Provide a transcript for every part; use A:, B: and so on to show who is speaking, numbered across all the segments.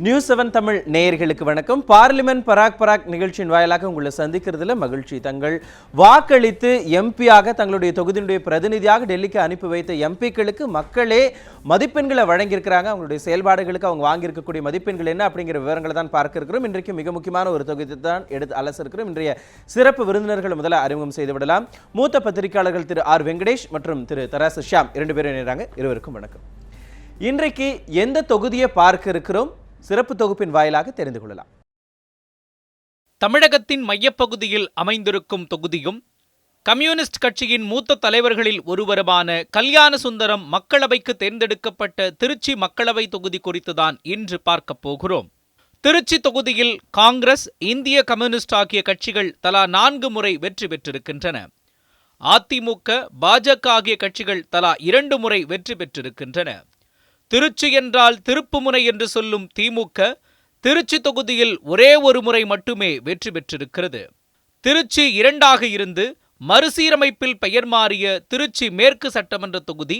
A: News 7 Tamil நேயர்களுக்கு வணக்கம். Parliament பராக் நிகழ்ச்சியின் வாயிலாக உங்களை சந்திக்கிறதுல மகிழ்ச்சி. தங்கள் வாக்களித்து எம்பியாக தங்களுடைய தொகுதியினுடைய பிரதிநிதியாக டெல்லிக்கு அனுப்பி வைத்த எம்பிக்களுக்கு மக்களே மதிப்பெண்களை வழங்கியிருக்கிறாங்க. அவங்களுடைய செயல்பாடுகளுக்கு அவங்க வாங்கியிருக்கக்கூடிய மதிப்பெண்கள் என்ன அப்படிங்கிற விவரங்களை தான் பார்க்க இருக்கிறோம். இன்றைக்கு மிக முக்கியமான ஒரு தொகுதி தான் எடுத்து அலசிருக்கிறோம். இன்றைய சிறப்பு விருந்தினர்கள் முதல்ல அறிமுகம் செய்து விடலாம். மூத்த பத்திரிகையாளர்கள் திரு ஆர் வெங்கடேஷ் மற்றும் திரு தராசு ஷியாம் இரண்டு பேரும் இணைகிறாங்க. இருவருக்கும் வணக்கம். இன்றைக்கு எந்த தொகுதியை பார்க்க இருக்கிறோம் சிறப்பு தொகுப்பின் வாயிலாக தெரிந்து கொள்ளலாம்.
B: தமிழகத்தின் மையப்பகுதியில் அமைந்திருக்கும் தொகுதியும் கம்யூனிஸ்ட் கட்சியின் மூத்த தலைவர்களில் ஒருவருமான கல்யாண சுந்தரம் மக்களவைக்கு தேர்ந்தெடுக்கப்பட்ட திருச்சி மக்களவை தொகுதி குறித்துதான் இன்று பார்க்க போகிறோம். திருச்சி தொகுதியில் காங்கிரஸ், இந்திய கம்யூனிஸ்ட் ஆகிய கட்சிகள் தலா 4 முறை வெற்றி பெற்றிருக்கின்றன. அதிமுக, பாஜக ஆகிய கட்சிகள் தலா 2 முறை வெற்றி பெற்றிருக்கின்றன. திருச்சி என்றால் திருப்புமுனை என்று சொல்லும் திமுக திருச்சி தொகுதியில் ஒரே ஒரு முறை மட்டுமே வெற்றி பெற்றிருக்கிறது. திருச்சி 2ஆக இருந்து மறுசீரமைப்பில் பெயர் மாறிய திருச்சி மேற்கு சட்டமன்ற தொகுதி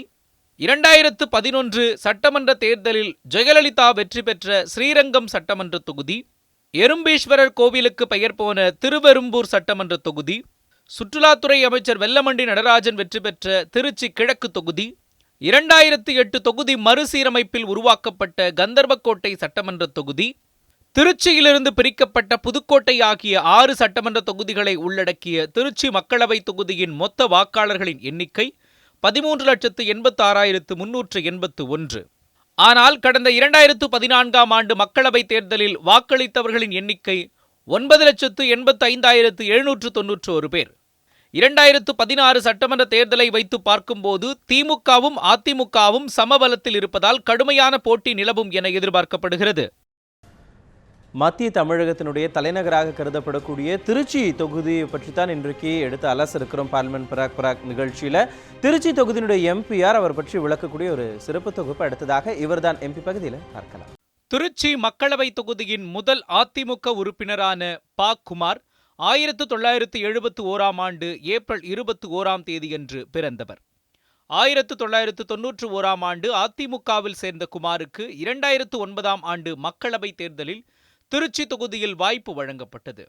B: 2011 சட்டமன்ற தேர்தலில் ஜெயலலிதா வெற்றி பெற்ற ஸ்ரீரங்கம் சட்டமன்ற தொகுதி, எறும்பீஸ்வரர் கோவிலுக்கு பெயர் போன திருவெரும்பூர் சட்டமன்ற தொகுதி, சுற்றுலாத்துறை அமைச்சர் வெல்லமண்டி நடராஜன் வெற்றி பெற்ற திருச்சி கிழக்கு தொகுதி, 2008 தொகுதி மறுசீரமைப்பில் உருவாக்கப்பட்ட கந்தர்வக்கோட்டை சட்டமன்ற தொகுதி, திருச்சியிலிருந்து பிரிக்கப்பட்ட புதுக்கோட்டை ஆகிய 6 சட்டமன்ற தொகுதிகளை உள்ளடக்கிய திருச்சி மக்களவை தொகுதியின் மொத்த வாக்காளர்களின் எண்ணிக்கை 13,86,381. ஆனால் கடந்த 2014ஆம் ஆண்டு மக்களவைத் தேர்தலில் வாக்களித்தவர்களின் எண்ணிக்கை 9,85,791 பேர். 2016 சட்டமன்ற தேர்தலை வைத்து பார்க்கும்போது திமுகவும் அதிமுகவும் சமபலத்தில் இருப்பதால் கடுமையான போட்டி நிலவும் என எதிர்பார்க்கப்படுகிறது.
A: மத்திய தமிழகத்தினுடைய தலைநகராக கருதப்படக்கூடிய திருச்சி தொகுதியை பற்றி தான் இன்றைக்கு எடுத்து அலச இருக்கிறோம். பார்லிமெண்ட் பராக் நிகழ்ச்சியில திருச்சி தொகுதியினுடைய எம்பிஆர் அவர் பற்றி விளக்கக்கூடிய ஒரு சிறப்பு தொகுப்பு அடுத்ததாக இவர்தான் எம்பி பகுதியில் பார்க்கலாம்.
B: திருச்சி மக்களவை தொகுதியின் முதல் அதிமுக உறுப்பினரான ப. குமார் 1971ஆம் ஆண்டு ஏப்ரல் 21ஆம் தேதியன்று பிறந்தவர். 1991ஆம் ஆண்டு அதிமுகவில் சேர்ந்த குமாருக்கு 2009ஆம் ஆண்டு மக்களவை தேர்தலில் திருச்சி தொகுதியில் வாய்ப்பு வழங்கப்பட்டது.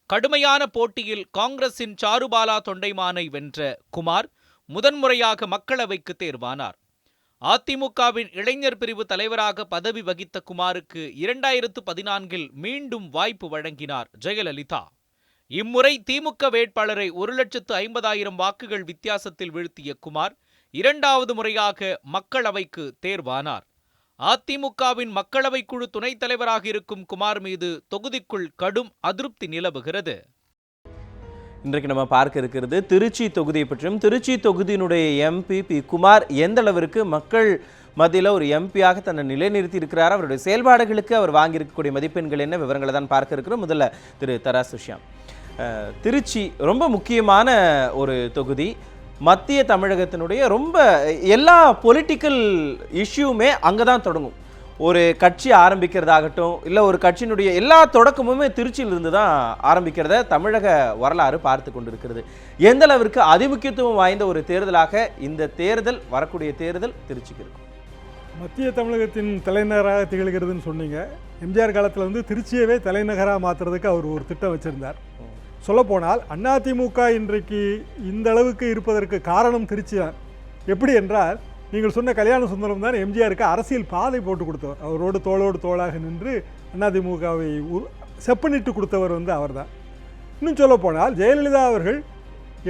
B: கடுமையான போட்டியில் காங்கிரசின் சாருபாலா தொண்டைமானை வென்ற குமார் முதன்முறையாக மக்களவைக்கு தேர்வானார். அதிமுகவின் இளைஞர் பிரிவு தலைவராக பதவி வகித்த குமாருக்கு 2014இல் மீண்டும் வாய்ப்பு வழங்கினார் ஜெயலலிதா. இம்முறை திமுக வேட்பாளரை 1,50,000 வாக்குகள் வித்தியாசத்தில் வீழ்த்திய குமார் 2வது முறையாக மக்களவைக்கு தேர்வானார். அதிமுகவின் மக்களவை குழு துணைத் தலைவராக இருக்கும் குமார் மீது தொகுதிக்குள் கடும் அதிருப்தி நிலவுகிறது.
A: இன்றைக்கு நம்ம பார்க்க இருக்கிறது திருச்சி தொகுதியை பற்றியும் திருச்சி தொகுதியினுடைய எம்பி பி. குமார் எந்த அளவிற்கு மக்கள் மத்தியில் ஒரு எம்பியாக தன்னை நிலைநிறுத்தி இருக்கிறார், அவருடைய செயல்பாடுகளுக்கு அவர் வாங்கியிருக்கக்கூடிய மதிப்பெண்கள் என்ன விவரங்களை தான் பார்க்க இருக்கிறோம். முதல்ல திரு தராசு ஷியாம், திருச்சி ரொம்ப முக்கியமான ஒரு தொகுதி. மத்திய தமிழகத்தினுடைய ரொம்ப எல்லா பொலிட்டிக்கல் இஷ்யூமே அங்கே தான் தொடங்கும். ஒரு கட்சி ஆரம்பிக்கிறதாகட்டும் இல்லை ஒரு கட்சியினுடைய எல்லா தொடக்கமுமே திருச்சியிலிருந்து தான் ஆரம்பிக்கிறத தமிழக வரலாறு பார்த்து கொண்டிருக்கிறது. எந்த அளவிற்கு அதிமுக்கியத்துவம் வாய்ந்த ஒரு தேர்தலாக இந்த தேர்தல் வரக்கூடிய தேர்தல் திருச்சிக்கு இருக்கும்?
C: மத்திய தமிழகத்தின் தலைநகராக திகழ்கிறதுன்னு சொன்னீங்க. எம்ஜிஆர் காலத்தில் வந்து திருச்சியவே தலைநகராக மாற்றுறதுக்கு அவர் ஒரு திட்டம் வச்சுருந்தார். சொல்லப்போனால் அதிமுக இன்றைக்கு இந்த அளவுக்கு இருப்பதற்கு காரணம் திருச்சி தான். எப்படி என்றால், நீங்கள் சொன்ன கல்யாண சுந்தரம் தான் எம்ஜிஆருக்கு அரசியல் பாதை போட்டு கொடுத்தவர். அவரோடு தோளோடு தோளாக நின்று அதிமுகவை செப்பனிட்டு கொடுத்தவர் வந்து அவர் தான். இன்னும் சொல்லப்போனால் ஜெயலலிதா அவர்கள்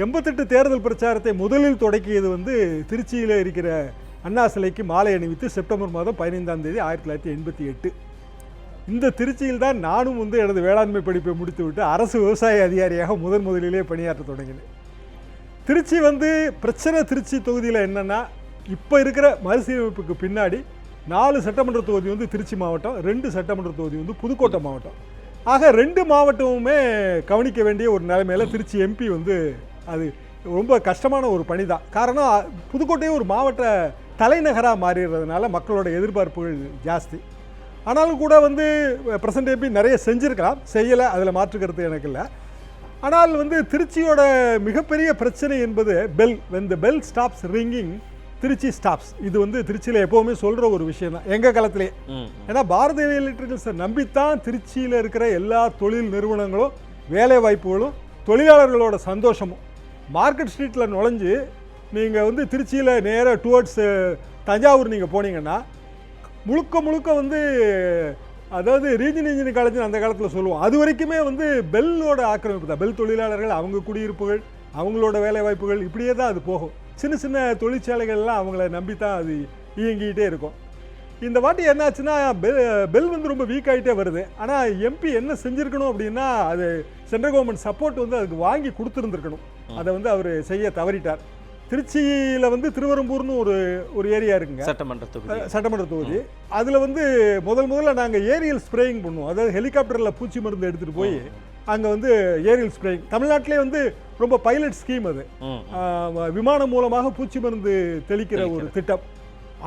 C: 88 தேர்தல் பிரச்சாரத்தை முதலில் தொடக்கியது வந்து திருச்சியில் இருக்கிற அண்ணா சிலைக்கு மாலை அணிவித்து செப்டம்பர் மாதம் 15ஆம் தேதி 1988. இந்த திருச்சியில் தான் நானும் வந்து எனது வேளாண்மை படிப்பை முடித்துவிட்டு அரசு விவசாய அதிகாரியாக முதலிலே பணியாற்ற தொடங்கினேன். திருச்சி வந்து பிரச்சனை திருச்சி தொகுதியில் என்னென்னா, இப்போ இருக்கிற மறுசீரமைப்புக்கு பின்னாடி 4 சட்டமன்ற தொகுதி வந்து திருச்சி மாவட்டம், 2 சட்டமன்ற தொகுதி வந்து புதுக்கோட்டை மாவட்டம். ஆக 2 மாவட்டமுமே கவனிக்க வேண்டிய ஒரு நிலைமையில் திருச்சி எம்பி வந்து அது ரொம்ப கஷ்டமான ஒரு பணி தான். காரணம், புதுக்கோட்டையும் ஒரு மாவட்ட தலைநகராக மாறிடுறதுனால மக்களோட எதிர்பார்ப்புகள் ஜாஸ்தி. ஆனாலும் கூட வந்து பிரசன்ட் எம்பி நிறைய செஞ்சுருக்கலாம், செய்யலை, அதில் மாற்றுக்கிறது எனக்கு இல்லை. ஆனால் வந்து திருச்சியோட மிகப்பெரிய பிரச்சனை என்பது bell. when the bell stops ringing Trichy stops. இது வந்து திருச்சியில் எப்போவுமே சொல்கிற ஒரு விஷயம் தான் எங்கள் காலத்திலே. ஏன்னா பாரதிய எலக்ட்ரிக்கல்ஸை நம்பித்தான் திருச்சியில் இருக்கிற எல்லா தொழில் நிறுவனங்களும் வேலை வாய்ப்புகளும் தொழிலாளர்களோட சந்தோஷமும். மார்க்கெட் ஸ்ட்ரீட்டில் நுழைஞ்சு நீங்கள் வந்து திருச்சியில் நேராக டுவர்ட்ஸ் தஞ்சாவூர் நீங்கள் போனீங்கன்னா முழுக்க முழுக்க வந்து அதாவது ரீஜன் இன்ஜினியரிங் காலேஜ் அந்த காலத்தில் சொல்லுவோம், அது வரைக்குமே வந்து பெல்லோட ஆக்கிரமிப்பு தான். பெல் தொழிலாளர்கள், அவங்க குடியிருப்புகள், அவங்களோட வேலை வாய்ப்புகள், இப்படியே தான் அது போகும். சின்ன சின்ன தொழிற்சாலைகள்லாம் அவங்கள நம்பி தான் அது இயங்கிக்கிட்டே இருக்கும். இந்த வாட்டி என்னாச்சுன்னா பெல் வந்து ரொம்ப வீக் ஆகிட்டே வருது. ஆனால் எம்பி என்ன செஞ்சுருக்கணும் அப்படின்னா, அது சென்ட்ரல் கவர்மெண்ட் சப்போர்ட் வந்து அதுக்கு வாங்கி கொடுத்துருந்துருக்கணும். அதை வந்து அவர் செய்ய தவறிட்டார். திருச்சியில் வந்து திருவெரும்பூர்னு ஒரு ஏரியா இருக்குங்க, சட்டமன்ற தொகுதி. அதில் வந்து முதல்ல நாங்கள் ஏரியல் ஸ்ப்ரேயிங் பண்ணுவோம். அதாவது ஹெலிகாப்டரில் பூச்சி மருந்து எடுத்துகிட்டு போய் அங்கே வந்து ஏரியல் ஸ்ப்ரேயிங். தமிழ்நாட்டிலே வந்து ரொம்ப பைலட் ஸ்கீம் அது. விமானம் மூலமாக பூச்சி மருந்து தெளிக்கிற ஒரு திட்டம்.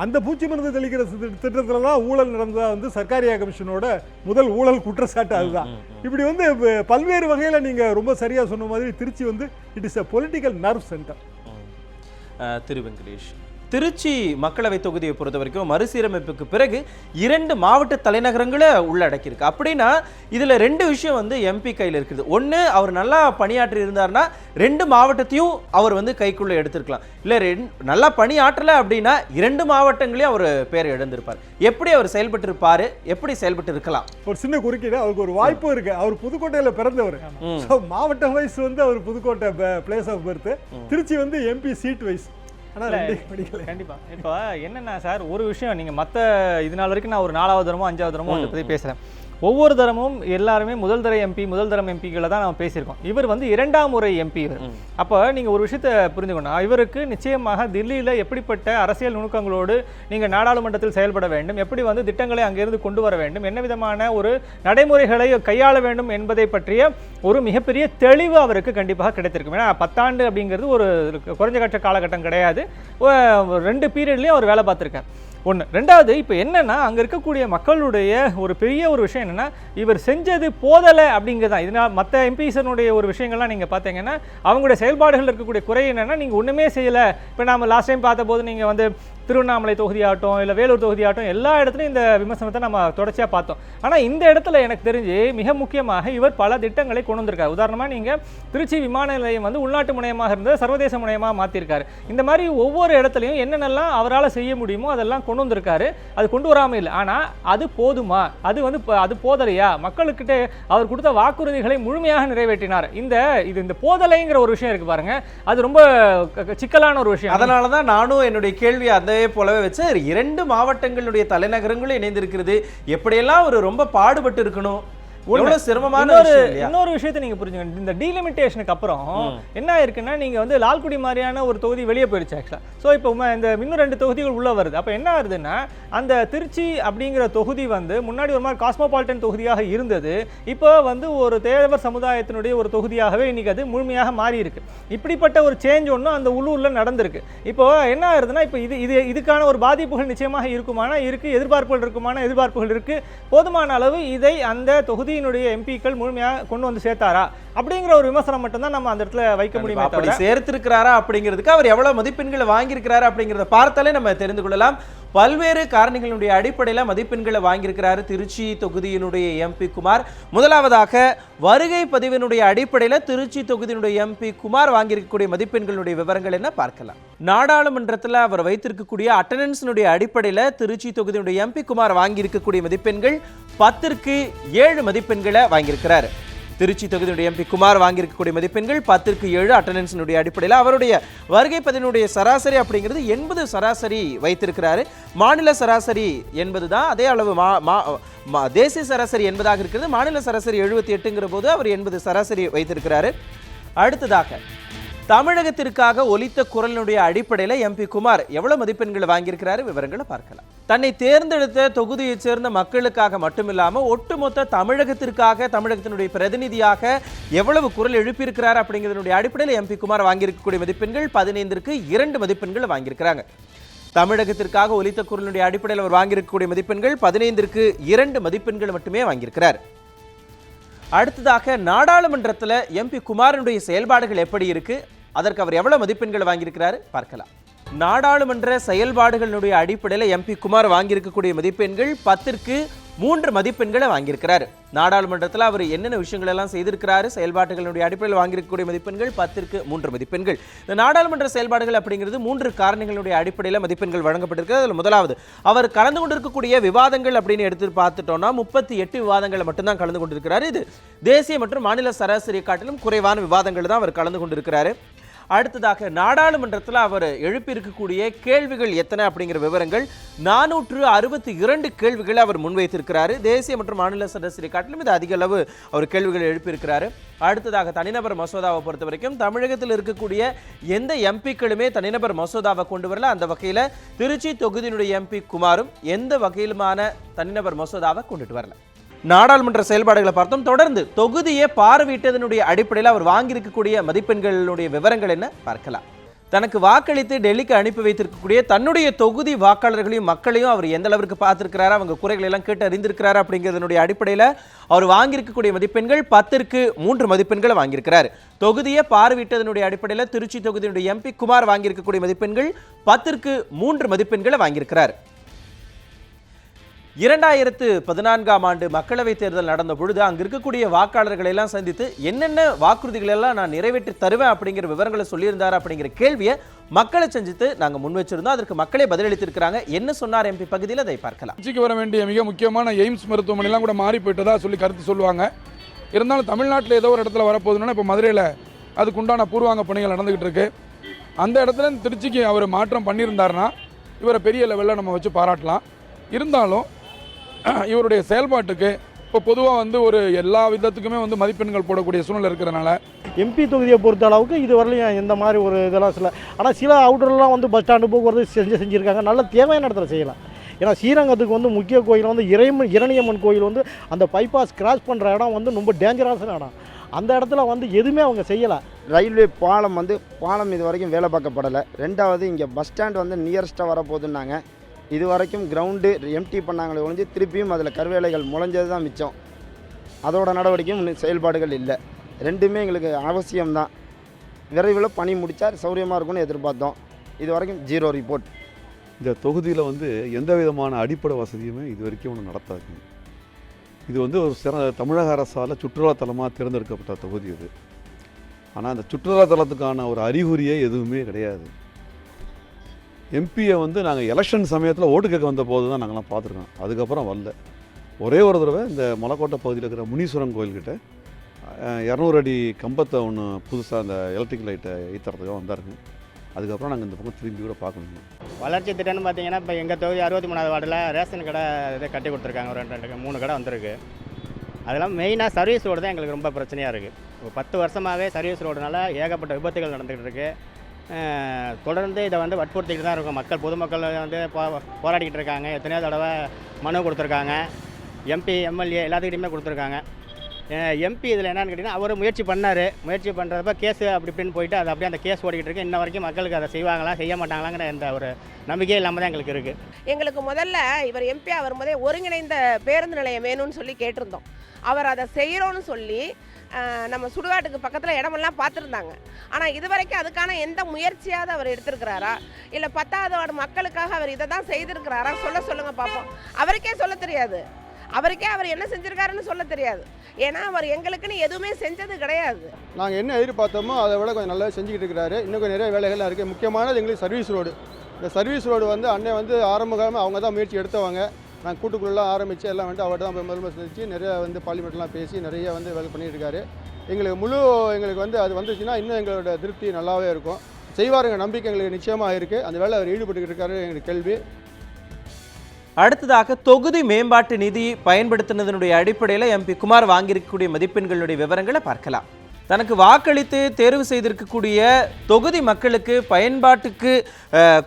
C: அந்த பூச்சி மருந்து தெளிக்கிற திட்டத்தில் தான் ஊழல் நடந்ததா வந்து சர்க்காரியா கமிஷனோட முதல் ஊழல் குற்றச்சாட்டு அதுதான். இப்படி வந்து பல்வேறு வகையில் நீங்கள் ரொம்ப சரியாக சொன்ன மாதிரி திருச்சி வந்து it is a political nerve centre.
A: Thiru Venkatesh, Trichy மக்களவை தொகுதியை பொறுத்த வரைக்கும் மறுசீரமைப்புக்கு பிறகு 2 மாவட்ட தலைநகரங்களை உள்ளடக்கியிருக்கு. அப்படின்னா இதில் 2 விஷயம் வந்து எம்பி கையில் இருக்குது. ஒன்று, அவர் நல்லா பணியாற்றி இருந்தார்னா 2 மாவட்டத்தையும் அவர் வந்து கைக்குள்ளே எடுத்திருக்கலாம். இல்லை நல்லா பணியாற்றலை அப்படின்னா 2 மாவட்டங்களையும் அவர் பேர் இழந்திருப்பார். எப்படி அவர் செயல்பட்டு இருப்பார், எப்படி செயல்பட்டு இருக்கலாம்?
C: ஒரு சின்ன குறுக்கீடு, அவருக்கு ஒரு வாய்ப்பு இருக்கு. அவர் புதுக்கோட்டையில் பிறந்தவர். மாவட்ட வைஸ் வந்து அவர் Pudukkottai place of birth, Trichy வந்து எம்பி சீட் வைஸ்.
D: கண்டிப்பா. இப்போ என்னன்னா சார், ஒரு விஷயம், நீங்க மற்ற இது நாள் வரைக்கும் நான் ஒரு 4வது தரமோ 5வது தரமோ அதை பற்றி பேசுறேன். ஒவ்வொரு தரமும் எல்லாருமே முதல் தரம் எம்பிகளை தான் நம்ம பேசியிருக்கோம். இவர் வந்து 2ஆம் முறை எம்பி இவர். அப்போ நீங்கள் ஒரு விஷயத்தை புரிஞ்சுக்கணும், இவருக்கு நிச்சயமாக தில்லியில் எப்படிப்பட்ட அரசியல் நுணுக்கங்களோடு நீங்கள் நாடாளுமன்றத்தில் செயல்பட வேண்டும், எப்படி வந்து திட்டங்களை அங்கிருந்து கொண்டு வர வேண்டும், என்ன விதமான ஒரு நடைமுறைகளை கையாள வேண்டும் என்பதை பற்றிய ஒரு மிகப்பெரிய தெளிவு அவருக்கு கண்டிப்பாக கிடைத்திருக்கும். ஏன்னா 10 ஆண்டு அப்படிங்கிறது ஒரு குறைஞ்சபட்ச காலகட்டம் கிடையாது. 2 பீரியட்லேயும் அவர் வேலை பார்த்துருக்கார். ஒன்று. 2வது, இப்போ என்னன்னா அங்கே இருக்கக்கூடிய மக்களுடைய ஒரு பெரிய ஒரு விஷயம் என்னென்னா, இவர் செஞ்சது போதலை அப்படிங்கிறது தான். இதனால் மற்ற எம்பிஸனுடைய ஒரு விஷயங்கள்லாம் நீங்கள் பார்த்தீங்கன்னா அவங்களுடைய செயல்பாடுகள் இருக்கக்கூடிய குறை என்னென்னா, நீங்கள் ஒன்றுமே செய்யலை. இப்போ நம்ம லாஸ்ட் டைம் பார்த்தபோது நீங்கள் வந்து திருவண்ணாமலை தொகுதியாகட்டும் இல்லை வேலூர் தொகுதியாகட்டும் எல்லா இடத்துலையும் இந்த விமர்சனத்தை நம்ம தொடர்ச்சியாக பார்த்தோம். ஆனால் இந்த இடத்துல எனக்கு தெரிஞ்சு மிக முக்கியமாக இவர் பல திட்டங்களை கொண்டு வந்திருக்காரு. உதாரணமாக நீங்கள் திருச்சி விமான நிலையம் வந்து உள்நாட்டு முனையமாக இருந்தது சர்வதேச முனையமாக மாற்றிருக்காரு. இந்த மாதிரி ஒவ்வொரு இடத்துலையும் என்னென்னலாம் அவரால் செய்ய முடியுமோ அதெல்லாம் கொண்டு வந்திருக்காரு. அது கொண்டு வராமல் இல்லை. ஆனால் அது போதுமா, அது போதலையா, மக்களுக்கிட்ட அவர் கொடுத்த வாக்குறுதிகளை முழுமையாக நிறைவேற்றினார். இந்த போதலைங்கிற ஒரு விஷயம் இருக்கு பாருங்க, அது ரொம்ப சிக்கலான ஒரு விஷயம்.
A: அதனால தான் நானும் என்னுடைய கேள்வி அதே போலவே வச்சு 2 மாவட்டங்களுடைய தலைநகரங்களும் இணைந்திருக்கிறது. எப்படியெல்லாம் ஒரு ரொம்ப பாடுபட்டு இருக்கணும், இன்னொரு
D: விஷயத்தை நீங்க புரிஞ்சுக்கணும். இந்த டீலிமிட்டேஷனுக்கு அப்புறம் என்ன ஆயிருக்குன்னா, நீங்க வந்து லால்குடி மாதிரியான ஒரு தொகுதி வெளியே போயிடுச்சு ஆக்சுவலா. ஸோ இப்போ இந்த இன்னும் 2 தொகுதிகள் உள்ள வருது. அப்போ என்ன ஆகுதுன்னா, அந்த திருச்சி அப்படிங்கிற தொகுதி வந்து முன்னாடி ஒரு மாதிரி காஸ்மோபாலிட்டன் தொகுதியாக இருந்தது. இப்போ வந்து ஒரு தேவர் சமுதாயத்தினுடைய ஒரு தொகுதியாகவே இன்னைக்கு அது முழுமையாக மாறி இருக்கு. இப்படிப்பட்ட ஒரு சேஞ்ச் ஒன்றும் அந்த உள்ளூர்ல நடந்திருக்கு. இப்போ என்ன ஆகுதுன்னா, இப்போ இதுக்கான ஒரு பாதிப்புகள் நிச்சயமாக இருக்குமானா இருக்கு, எதிர்பார்ப்புகள் இருக்குமானா எதிர்பார்ப்புகள் இருக்கு. போதுமான அளவு இதை அந்த தொகுதி எம்பிக்கள் முழுமையாக கொண்டு வந்து சேர்த்தாரா அப்படிங்கிற ஒரு விமர்சனம் மட்டும் தான் நம்ம அந்த இடத்துல வைக்க முடியுமே.
A: அப்படி சேர்த்திருக்கிறாரா அப்படிங்கிறதுக்கு அவர் எவ்வளவு மதிப்பெண்களை வாங்கியிருக்கிறாரா அப்படிங்கிறத பார்த்தாலே நம்ம தெரிந்து கொள்ளலாம். பல்வேறு காரணிகளுடைய அடிப்படையில் மதிப்பெண்களை வாங்கியிருக்கிறாரு திருச்சி தொகுதியினுடைய எம்பி குமார். முதலாவதாக வருகை பதிவினுடைய அடிப்படையில் திருச்சி தொகுதியினுடைய எம்பி குமார் வாங்கியிருக்கக்கூடிய மதிப்பெண்களுடைய விவரங்கள் என்ன பார்க்கலாம். நாடாளுமன்றத்தில் அவர் வைத்திருக்கக்கூடிய அட்டெண்டன்ஸினுடைய அடிப்படையில் திருச்சி தொகுதியினுடைய எம்பி குமார் வாங்கியிருக்கக்கூடிய மதிப்பெண்கள் 10க்கு 7 மதிப்பெண்களை வாங்கியிருக்கிறார். திருச்சி தொகுதியுடைய எம்பி குமார் வாங்கியிருக்கக்கூடிய மதிப்பெண்கள் 10க்கு 7 அட்டெண்டன்ஸினுடைய அடிப்படையில். அவருடைய வருகை பதினுடைய சராசரி அப்படிங்கிறது 80 சராசரி வைத்திருக்கிறாரு. மாநில சராசரி 80 தான். அதே அளவு தேசிய சராசரி 80ஆக இருக்கிறது. மாநில சராசரி 78ங்கிற போது அவர் 80 சராசரி வைத்திருக்கிறாரு. அடுத்ததாக தமிழகத்திற்காக ஒலித்த குரலினுடைய அடிப்படையில் எம்பி குமார் எவ்வளவு மதிப்பெண்களை வாங்கியிருக்கிறாரு, விவரங்களை பார்க்கலாம். தன்னை தேர்ந்தெடுத்த தொகுதியைச் சேர்ந்த மக்களுக்காக மட்டுமில்லாமல் ஒட்டுமொத்த தமிழகத்திற்காக, தமிழகத்தினுடைய பிரதிநிதியாக எவ்வளவு குரல் எழுப்பியிருக்கிறார் அப்படிங்கிறதுடைய அடிப்படையில் எம்பி குமார் வாங்கியிருக்கக்கூடிய மதிப்பெண்கள் 15க்கு 2 மதிப்பெண்களை வாங்கியிருக்கிறாங்க. தமிழகத்திற்காக ஒலித்த குரலினுடைய அடிப்படையில் அவர் வாங்கியிருக்கக்கூடிய மதிப்பெண்கள் 15க்கு 2 மதிப்பெண்கள் மட்டுமே வாங்கியிருக்கிறார். அடுத்ததாக நாடாளுமன்றத்தில் எம்பி குமாரனுடைய செயல்பாடுகள் எப்படி இருக்கு, அதற்கு அவர் எவ்வளவு மதிப்பெண்களை வாங்கியிருக்கிறாரு பார்க்கலாம். நாடாளுமன்ற செயல்பாடுகளுடைய அடிப்படையில் எம்பி குமார் வாங்கியிருக்கக்கூடிய மதிப்பெண்கள் 10ற்கு 3 மதிப்பெண்களை வாங்கியிருக்கிறாரு. நாடாளுமன்றத்தில் அவர் என்னென்ன விஷயங்கள் எல்லாம் செய்திருக்கிறாரு, செயல்பாடுகளுடைய அடிப்படையில் வாங்கியிருக்கக்கூடிய மதிப்பெண்கள் 10ற்கு 3 மதிப்பெண்கள். இந்த நாடாளுமன்ற செயல்பாடுகள் அப்படிங்கிறது 3 காரணிகளுடைய அடிப்படையில் மதிப்பெண்கள் வழங்கப்பட்டிருக்கிறது. அதில் முதலாவது அவர் கலந்து கொண்டிருக்கக்கூடிய விவாதங்கள் அப்படின்னு எடுத்து பார்த்துட்டோம்னா 38 விவாதங்களை மட்டும்தான் கலந்து கொண்டிருக்கிறாரு. இது தேசிய மற்றும் மாநில சராசரியை காட்டிலும் குறைவான விவாதங்கள் தான் அவர் கலந்து கொண்டிருக்கிறாரு. அடுத்ததாக நாடாளுமன்றத்தில் அவர் எழுப்பியிருக்கக்கூடிய கேள்விகள் எத்தனை அப்படிங்கிற விவரங்கள் 462 கேள்விகளை அவர் முன்வைத்திருக்கிறாரு. தேசிய மற்றும் மாநில சராசரி காட்டிலும் இது அதிக அளவு அவர் கேள்விகள் எழுப்பியிருக்கிறாரு. அடுத்ததாக தனிநபர் மசோதாவை பொறுத்த வரைக்கும் தமிழகத்தில் இருக்கக்கூடிய எந்த எம்பிக்களுமே தனிநபர் மசோதாவை கொண்டு வரல. அந்த வகையில் திருச்சி தொகுதியினுடைய எம்பி குமாரும் எந்த வகையிலுமான தனிநபர் மசோதாவை கொண்டுட்டு வரல. நாடாளுமன்ற செயல்பாடுகளை பார்த்தோம். தொடர்ந்து தொகுதியை பார்வையிட்டதனுடைய அடிப்படையில் அவர் வாங்கியிருக்கக்கூடிய மதிப்பெண்களுடைய விவரங்கள் என்ன பார்க்கலாம். தனக்கு வாக்களித்து டெல்லிக்கு அனுப்பி வைத்திருக்கக்கூடிய தன்னுடைய தொகுதி வாக்காளர்களையும் மக்களையும் அவர் எந்த அளவிற்கு பார்த்திருக்கிறாரா, அவங்க குறைகளை எல்லாம் கேட்டு அறிந்திருக்கிறாரா அப்படிங்கிறதனுடைய அடிப்படையில் அவர் வாங்கியிருக்கக்கூடிய மதிப்பெண்கள் 10ற்கு 3 மதிப்பெண்களை வாங்கியிருக்கிறார். தொகுதியை பார்வையிட்டதனுடைய அடிப்படையில் திருச்சி தொகுதியினுடைய எம்பி குமார் வாங்கியிருக்கக்கூடிய மதிப்பெண்கள் 10ற்கு 3 மதிப்பெண்களை வாங்கியிருக்கிறார். 2014ஆம் ஆண்டு மக்களவைத் தேர்தல் நடந்த பொழுது அங்க இருக்கக்கூடிய வாக்காளர்களை எல்லாம் சந்தித்து என்னென்ன வாக்குறுதிகள் எல்லாம் நான் நிறைவேற்றி தருவேன் அப்படிங்கிற விவரங்களை சொல்லியிருந்தார் அப்படிங்கிற கேள்வியை மக்களை சந்தித்து நாங்க முன் வச்சிருந்தோம். அதற்கு மக்களே பதிலளித்திருக்கிறாங்க. என்ன சொன்னார் எம்பி பகுதியில் அதை பார்க்கலாம்.
E: திருச்சிக்கு வர வேண்டிய மிக முக்கியமான எய்ம்ஸ் மருத்துவமனைலாம் கூட மாறி போயிட்டதா சொல்லி கருத்து சொல்லுவாங்க. இருந்தாலும் தமிழ்நாட்டில் ஏதோ ஒரு இடத்துல வரப்போகுதுன்னா இப்போ மதுரையில் அதுக்குண்டான பூர்வாங்க பணிகள் நடந்துகிட்டு இருக்கு. அந்த இடத்துல திருச்சிக்கு அவர் மாற்றம் பண்ணியிருந்தாருன்னா இவரை பெரிய லெவலில் நம்ம வச்சு பாராட்டலாம். இருந்தாலும் இவருடைய செயல்பாட்டுக்கு இப்போ பொதுவாக வந்து ஒரு எல்லா விதத்துக்குமே வந்து மதிப்பெண்கள் போடக்கூடிய சூழ்நிலை இருக்கிறதுனால
F: எம்பி தொகுதியை பொறுத்த அளவுக்கு இது வரலையும் இந்த மாதிரி ஒரு இதெல்லாம் சில, ஆனால் சில அவுட்டர்லாம் வந்து பஸ் ஸ்டாண்டு போக்குவரத்து செஞ்சுருக்காங்க. நல்ல தேவையான இடத்துல செய்யலாம். ஏன்னா ஸ்ரீரங்கத்துக்கு வந்து முக்கிய கோயில் வந்து இரணியம்மன் கோயில் வந்து அந்த பைபாஸ் கிராஸ் பண்ணுற இடம் வந்து ரொம்ப டேஞ்சரஸான இடம். அந்த இடத்துல வந்து எதுவுமே அவங்க செய்யலை.
G: ரயில்வே பாலம் இது வரைக்கும் வேலை பார்க்கப்படலை. ரெண்டாவது இங்கே பஸ் ஸ்டாண்ட் வந்து நியரஸ்ட்டாக வரப்போகுதுன்னாங்க. இது வரைக்கும் கிரவுண்டு எம்டி பண்ணாங்களே ஒழிஞ்சு திருப்பியும் அதில் கருவேலைகள் முளைஞ்சது தான் மிச்சம். அதோட நடவடிக்கையும் செயல்பாடுகள் இல்லை. ரெண்டுமே எங்களுக்கு அவசியம்தான். விரைவில் பணி முடித்தா சௌரியமாக இருக்கும்னு எதிர்பார்த்தோம். இது வரைக்கும் 0 ரிப்போர்ட்.
H: இந்த தொகுதியில் வந்து எந்த விதமான அடிப்படை வசதியுமே இது வரைக்கும் ஒன்று நடத்தாது. இது வந்து ஒரு தமிழக அரசால் சுற்றுலாத்தலமாக தேர்ந்தெடுக்கப்பட்ட தொகுதி இது. ஆனால் அந்த சுற்றுலாத்தலத்துக்கான ஒரு அறிகுறியே எதுவுமே கிடையாது. எம்பியை வந்து நாங்கள் எலெக்ஷன் சமயத்தில் ஓட்டு கேட்க வந்த போது தான் நாங்கள்லாம் பார்த்துருக்கோம். அதுக்கப்புறம் வரல. ஒரே ஒரு தடவை இந்த மலைக்கோட்டை பகுதியில் இருக்கிற முனீஸ்வரன் கோயில்கிட்ட 200 அடி கம்பத்தை ஒன்று புதுசாக அந்த எலக்ட்ரிக் லைட்டை ஏற்றுறதுக்காக வந்தாருங்க. அதுக்கப்புறம் நாங்கள் இந்த பக்கம் திரும்பி கூட பார்க்கணும்.
I: வளர்ச்சி திட்டம்னு பார்த்தீங்கன்னா இப்போ எங்கள் தொகுதி 63வது வார்டில் ரேஷன் கடை இதை கட்டி கொடுத்துருக்காங்க. ஒரு 3 கடை வந்திருக்கு. அதெல்லாம் மெயினாக சர்வீஸ் ரோடு தான் எங்களுக்கு ரொம்ப பிரச்சனையாக இருக்குது. ஒரு 10 வருஷமாகவே சர்வீஸ் ரோடுனால ஏகப்பட்ட விபத்துகள் நடந்துகிட்டு இருக்குது. தொடர்ந்து இதை வந்து வற்புறுத்திக்கிட்டு தான் இருக்கும். பொதுமக்கள் வந்து போராடிக்கிட்டு இருக்காங்க. எத்தனையோ தடவை மனு கொடுத்துருக்காங்க. எம்பி எம்எல்ஏ எல்லாத்துக்கிட்டையுமே கொடுத்துருக்காங்க. எம்பி இதில் என்னென்னு கேட்டிங்கன்னா அவர் முயற்சி பண்ணுறப்ப கேஸு அப்படி இப்படின்னு போயிட்டு அது அப்படியே அந்த கேஸ் ஓடிக்கிட்டு இருக்கு. இன்ன வரைக்கும் மக்களுக்கு அதை செய்வாங்களா செய்ய மாட்டாங்களாங்கிற எந்த ஒரு நம்பிக்கையே இல்லாமல் தான் எங்களுக்கு இருக்குது.
J: எங்களுக்கு முதல்ல இவர் எம்பி வரும்போதே ஒருங்கிணைந்த பேருந்து நிலையம் வேணும்னு சொல்லி கேட்டிருந்தோம். அவர் அதை செய்கிறோன்னு சொல்லி நம்ம சுடுகாட்டுக்கு பக்கத்தில் இடமெல்லாம் பார்த்துருந்தாங்க. ஆனால் இது வரைக்கும் அதுக்கான எந்த முயற்சியாவது அவர் எடுத்திருக்கிறாரா, இல்லை 10வது வார்டு மக்களுக்காக அவர் இதை தான் செய்திருக்கிறாரா சொல்லுங்கள் பார்ப்போம். அவருக்கே சொல்ல தெரியாது. அவர் என்ன செஞ்சுருக்காருன்னு சொல்ல தெரியாது. ஏன்னா அவர் எங்களுக்குன்னு எதுவுமே செஞ்சது கிடையாது.
K: நாங்கள் என்ன எதிர்பார்த்தோமோ அதை விட கொஞ்சம் நல்லா செஞ்சுக்கிட்டு இருக்கிறாரு. இன்னும் கொஞ்சம் நிறைய வேலைகள்லாம் இருக்குது. முக்கியமானது எங்களுக்கு சர்வீஸ் ரோடு. இந்த சர்வீஸ் ரோடு வந்து அண்ணன் வந்து ஆரம்ப காலமாக அவங்க தான் முயற்சி எடுத்தவங்க. நாங்கள் கூட்டுக்குள்ளெல்லாம் ஆரம்பித்து எல்லாம் வந்துட்டு அவர்கிட்ட தான் முதல்ல செஞ்சு நிறையா வந்து பார்லிமெண்ட்லாம் பேசி நிறைய வந்து வேலை பண்ணிகிட்டு இருக்காரு. எங்களுக்கு வந்து அது வந்துச்சுன்னா இன்னும் எங்களோட திருப்தி நல்லாவே இருக்கும். செய்வாருங்க நம்பிக்கை எங்களுக்கு நிச்சயமாக இருக்குது. அந்த வேலை அவர் ஈடுபட்டுக்கிட்டு இருக்காரு. எங்களுக்கு கேள்வி.
A: அடுத்ததாக தொகுதி மேம்பாட்டு நிதி பயன்படுத்தினதனுடைய அடிப்படையில் எம்பி குமார் வாங்கியிருக்கக்கூடிய மதிப்பெண்களுடைய விவரங்களை பார்க்கலாம். தனக்கு வாக்களித்து தேர்வு செய்திருக்கக்கூடிய தொகுதி மக்களுக்கு பயன்பாட்டுக்கு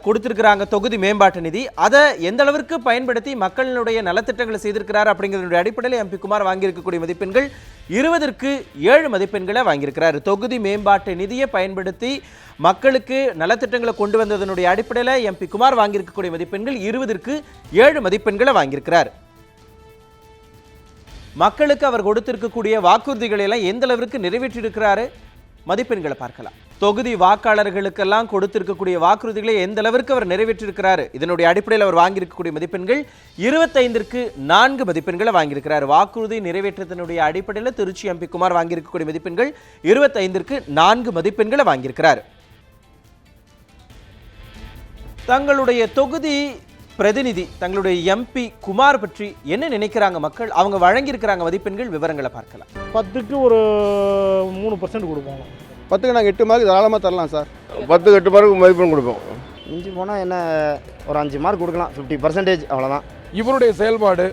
A: கொடுத்திருக்கிறாங்க தொகுதி மேம்பாட்டு நிதி. அதை எந்த அளவிற்கு பயன்படுத்தி மக்களுடைய நலத்திட்டங்களை செய்திருக்கிறார் அப்படிங்கிறதுடைய அடிப்படையில் எம்பி குமார் வாங்கியிருக்கக்கூடிய மதிப்பெண்கள் 20ற்கு 7 மதிப்பெண்களை வாங்கியிருக்கிறார். தொகுதி மேம்பாட்டு நிதியை பயன்படுத்தி மக்களுக்கு நலத்திட்டங்களை கொண்டு வந்ததனுடைய அடிப்படையில் எம்பி குமார் வாங்கியிருக்கக்கூடிய மதிப்பெண்கள் 20ற்கு 7 மதிப்பெண்களை வாங்கியிருக்கிறார். மக்களுக்கு அவர் கொடுத்திருக்கக்கூடிய வாக்குறுதிகளை எல்லாம் எந்த அளவிற்கு நிறைவேற்றியிருக்கிறாரு மதிப்பெண்களை பார்க்கலாம். தொகுதி வாக்காளர்களுக்கெல்லாம் கொடுத்திருக்கக்கூடிய வாக்குறுதிகளை எந்த அளவிற்கு அவர் நிறைவேற்றிருக்கிறார், இதனுடைய அடிப்படையில் அவர் வாங்கியிருக்கக்கூடிய மதிப்பெண்கள் 25ற்கு 4 மதிப்பெண்களை வாங்கியிருக்கிறார். வாக்குறுதி நிறைவேற்றத்தினுடைய அடிப்படையில் திருச்சி எம்பி குமார் வாங்கியிருக்கக்கூடிய மதிப்பெண்கள் 25ற்கு 4 மதிப்பெண்களை வாங்கியிருக்கிறார். தங்களுடைய தொகுதி பிரதிநிதி, தங்களுடைய எம்பி குமார் பற்றி என்ன நினைக்கிறாங்க மக்கள், அவங்க வழங்கியிருக்கிறாங்க மதிப்பெண்கள், விவரங்களை பார்க்கலாம்.
F: 10க்கு ஒரு 3% கொடுப்போம்.
K: 10க்கு நாங்கள் 8 மார்க் தாராளமாக தரலாம் சார்.
L: 10க்கு 8 மார்க் மதிப்பெண் கொடுப்போம்.
G: மிஞ்சி போனால் என்ன ஒரு 5 மார்க் கொடுக்கலாம், 50% அவ்வளோதான்.
E: இவருடைய செயல்பாடு